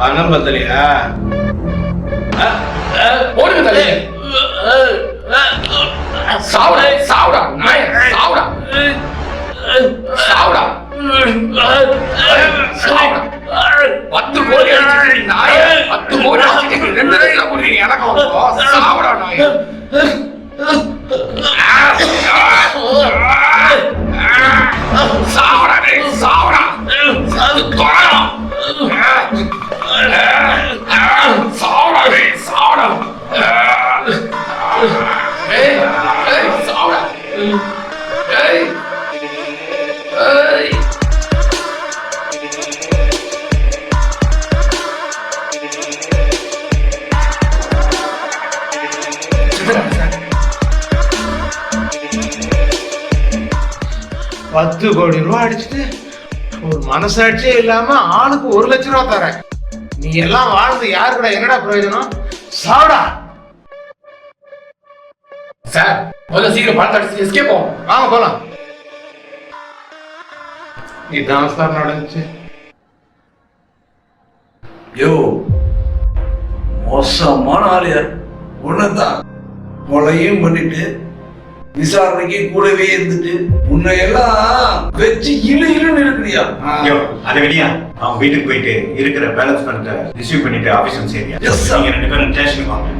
பணம் பத்தலையா? போடுங்க தலை. சாவுடா சாவுடா நாய சாவுடா சாவுடா சாவுடா. 10 கோடி அடிச்சிட்டு நாய 10 கோடி அடிச்சிட்டு 2 ரூபாய்ல குடுறீங்க எனக்கு. சாவுடா நாய. சாவுடா டேய் சாவுடா. சாவுடா சாவுடா டேய் சாவுடா. ஏய் ஏய் சாவுடா. ஏய் ஏய் பத்து கோடி ரூபாய் அடிச்சுட்டு ஒரு மனசாட்சியே இல்லாம ஆளுக்கு 1 லட்சம் ரூபாய் தரேன். நீ எல்லாம் வாழ்ந்து யாருக்கடா என்னடா பிரயோஜனம்? சாவுடா. சார் முதல்ல சீக்கிரம் பணத்தை அடிச்சு எஸ்கேப் போவோம். வாங்க போலாம். இதான் சார் நடந்துச்சு. யோ, மோசமான ஆளியா. உன்னதான் கொலையும் பண்ணிட்டு விசாரணைக்கு கூடவே இருந்துட்டு உன்னை எல்லாம் வச்சு இழுன்னு இருக்குறியா? அதை வெளியா அவன் வீட்டுக்கு போயிட்டு இருக்கிற பேலன்ஸ் பணத்தை ரிசீவ் பண்ணிட்டு ஆபீஸ் வந்து சரியா? நீங்க 2 பேரும் ஸ்டேஷனுக்கு வாங்க.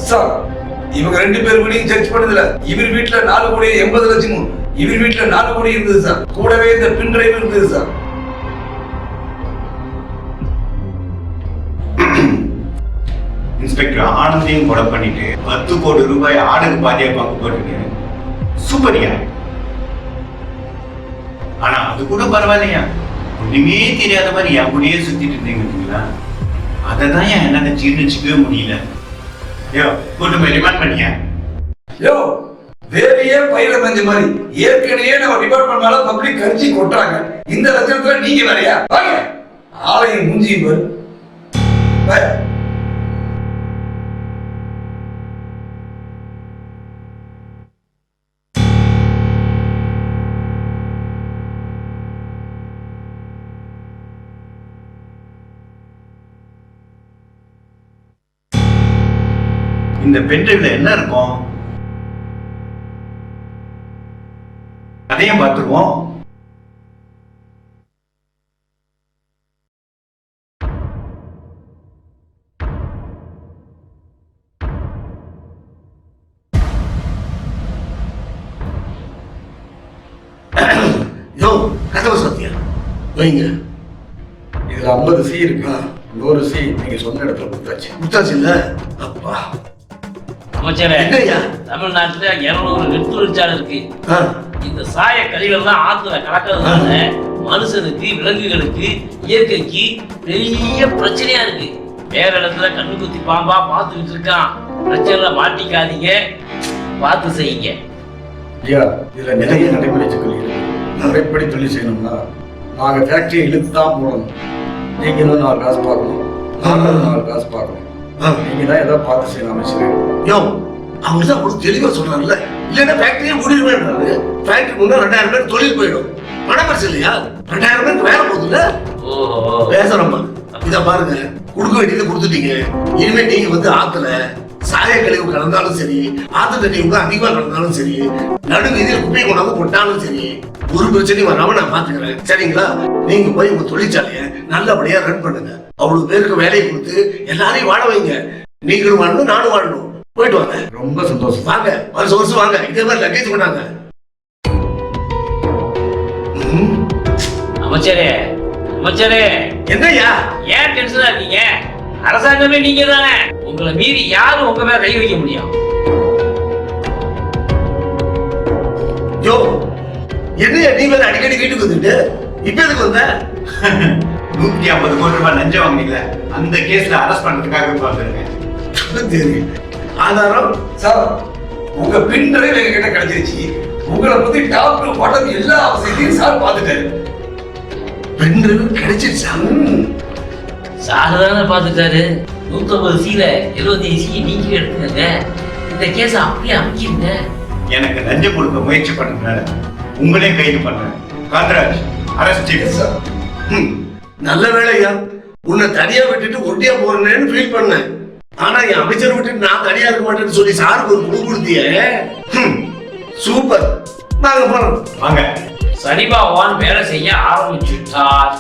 சார், இவங்க 2 பேர் வீடையும் சர்ச் பண்ணதுல இவர் வீட்டுல 4 கோடி 80 லட்சமும் இவர் வீட்டுல 4 கோடி இருந்தது சார். கூடவே இந்த பின் டிரைவ் இருந்தது சார். இன்ஸ்பெக்டர் ஆனந்தையும் கொலை பண்ணிட்டு 10 கோடி ரூபாய் ஆளுக்கு பாதியா பங்கு போட்டுட்டு சூப்பரியா. ஆனா அது கூட பரவாயில்லையா, ஒண்ணுமே தெரியாத மாதிரி என் கூடயே சுத்திட்டு இருந்தீங்க. அதை தான் என்னால ஜீர்ணிச்சுக்கவே முடியல. யோ, கூட்டு போய் ரிமாண்ட் பண்ணியா? யோ, வேலையே பயிர மஞ்ச மாதிரி ஏற்கனவே நம்ம டிபார்ட்மெண்ட் மேல பப்ளிக் கரிச்சி கொட்டுறாங்க. இந்த லட்சத்துல நீங்க வேறையா? வாங்க, ஆலயம் மூஞ்சியும் பாரு. இந்த பென்ட்ரைவ்ல என்ன இருக்கும் அதையும் பார்த்துருவோம். யோ, கதவை சாத்தியா வைங்க. இதுல 50 சி இருக்கா? 100 சி நீங்க சொன்ன இடத்துல கொடுத்தாச்சு. கொடுத்தாச்சு இல்ல? அப்பா அமைச்சரே, என்னய்யா? தமிழ்நாட்டுல 200 நெல் தொழிற்சாலை இருக்கு. இந்த சாய கழிவுகள் தான் ஆத்துல கலக்கிறதுனால மனுஷனுக்கு, விலங்குகளுக்கு, இயற்கைக்கு பெரிய பிரச்சனையா இருக்கு. வேற இடத்துல கண்ணு குத்தி பாம்பா பார்த்துக்கிட்டு இருக்கான். பிரச்சனை மாட்டிக்காதீங்க, பார்த்து செய்யுங்க. ஐயா, இதுல நிறைய நடைமுறை சிக்கல் இருக்கு. முறைப்படி தொழில் செய்யணும்னா நாங்க ஃபேக்டரியை இழுத்து தான் போடணும். நீங்களும் 4 காசு பார்க்கணும், நாங்களும் 4 காசு பார்க்கணும். நீங்க தான் ஏதாவது பார்த்து செய்யணும் அமைச்சரே. யோ, அவங்க தான் ஒரு தெளிவா சொல்றாங்கல்ல, இல்லைன்னா ஃபேக்டரியே மூடிடுவேன்றாரு. ஃபேக்டரி முன்னா 2000 பேர் தொழில் போயிடும். பணம் பெருசு இல்லையா? 2000 பேருக்கு வேலை போகுதுல்ல. பேசுறோம்மா, இதை பாருங்க, கொடுக்க வேண்டியதை கொடுத்துட்டீங்க. இனிமே நீங்க வந்து ஆத்துல சாய கழிவு கலந்தாலும் சரி, ஆத்து தண்ணி அதிகமா கலந்தாலும் சரி, நடு வீதியில் குப்பையை கொண்டாந்து போட்டாலும் சரி, ஒரு பிரச்சனையும் வராம நான் பாத்துக்கிறேன். சரிங்களா? நீங்க போய் உங்க தொழிற்சாலைய நல்லபடியா ரன் பண்ணுங்க. அவ்வளவு பேருக்கு வேலையை கொடுத்து எல்லாரையும் வாழ வைங்க. நீங்களும் வாழணும், நானும் வாழணும். போயிட்டு வாங்க. ரொம்ப சந்தோஷம். வாங்க, வருஷம் வாங்க. இதே மாதிரி லக்கேஜ் கொண்டாங்க. அமைச்சரே, அமைச்சரே, என்னய்யா ஏன் டென்ஷனா இருக்கீங்க? அரசாங்கமே நீங்க தானே. உங்களை மீறி யாரும் உங்க மேல கை வைக்க முடியும்? யோ, என்னையா நீ வேற அடிக்கடி வீட்டுக்கு வந்துட்டு இப்ப எதுக்கு வந்த? 150 கோடி ரூபாய் லஞ்சம் வாங்கினீங்கள, அந்த கேஸ்ல அரெஸ்ட் பண்றதுக்காக வந்திருக்கேன். தெரியும். ஆதாரம் சார், உங்க பின் டிரைவ் எங்க கிட்ட கிடைச்சிருச்சு. உங்களை பத்தி டாக்டர் படம் எல்லா அவசியத்தையும் சார் பார்த்துட்டாரு. பின் டிரைவ் கிடைச்சிருச்சா? சார் தானே பார்த்துட்டாரு. 150 சீல 75 சீ நீங்க எடுத்துங்க. இந்த கேஸ் அப்படியே அமைக்கிருங்க. எனக்கு லஞ்சம் கொடுக்க முயற்சி பண்ணதுனால உங்களே கைது பண்றேன். Kantharaj, arrest sir. நல்ல வேலையா, உன்னை தனியா விட்டுட்டு ஒட்டியா போறேன்னு ஃபீல் பண்ணேன். ஆனா என் அமைச்சர் விட்டுட்டு நான் தனியா இருக்க மாட்டேன்னு சொல்லி சாருக்கு ஒரு குழு கொடுத்தியே. சூப்பர். நாங்க போறோம். வாங்க. சனி பகவான் வேலை செய்ய ஆரம்பிச்சுட்டார்.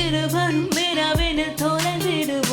இருவரும் வினாவென தொலைந்திடுவோம்.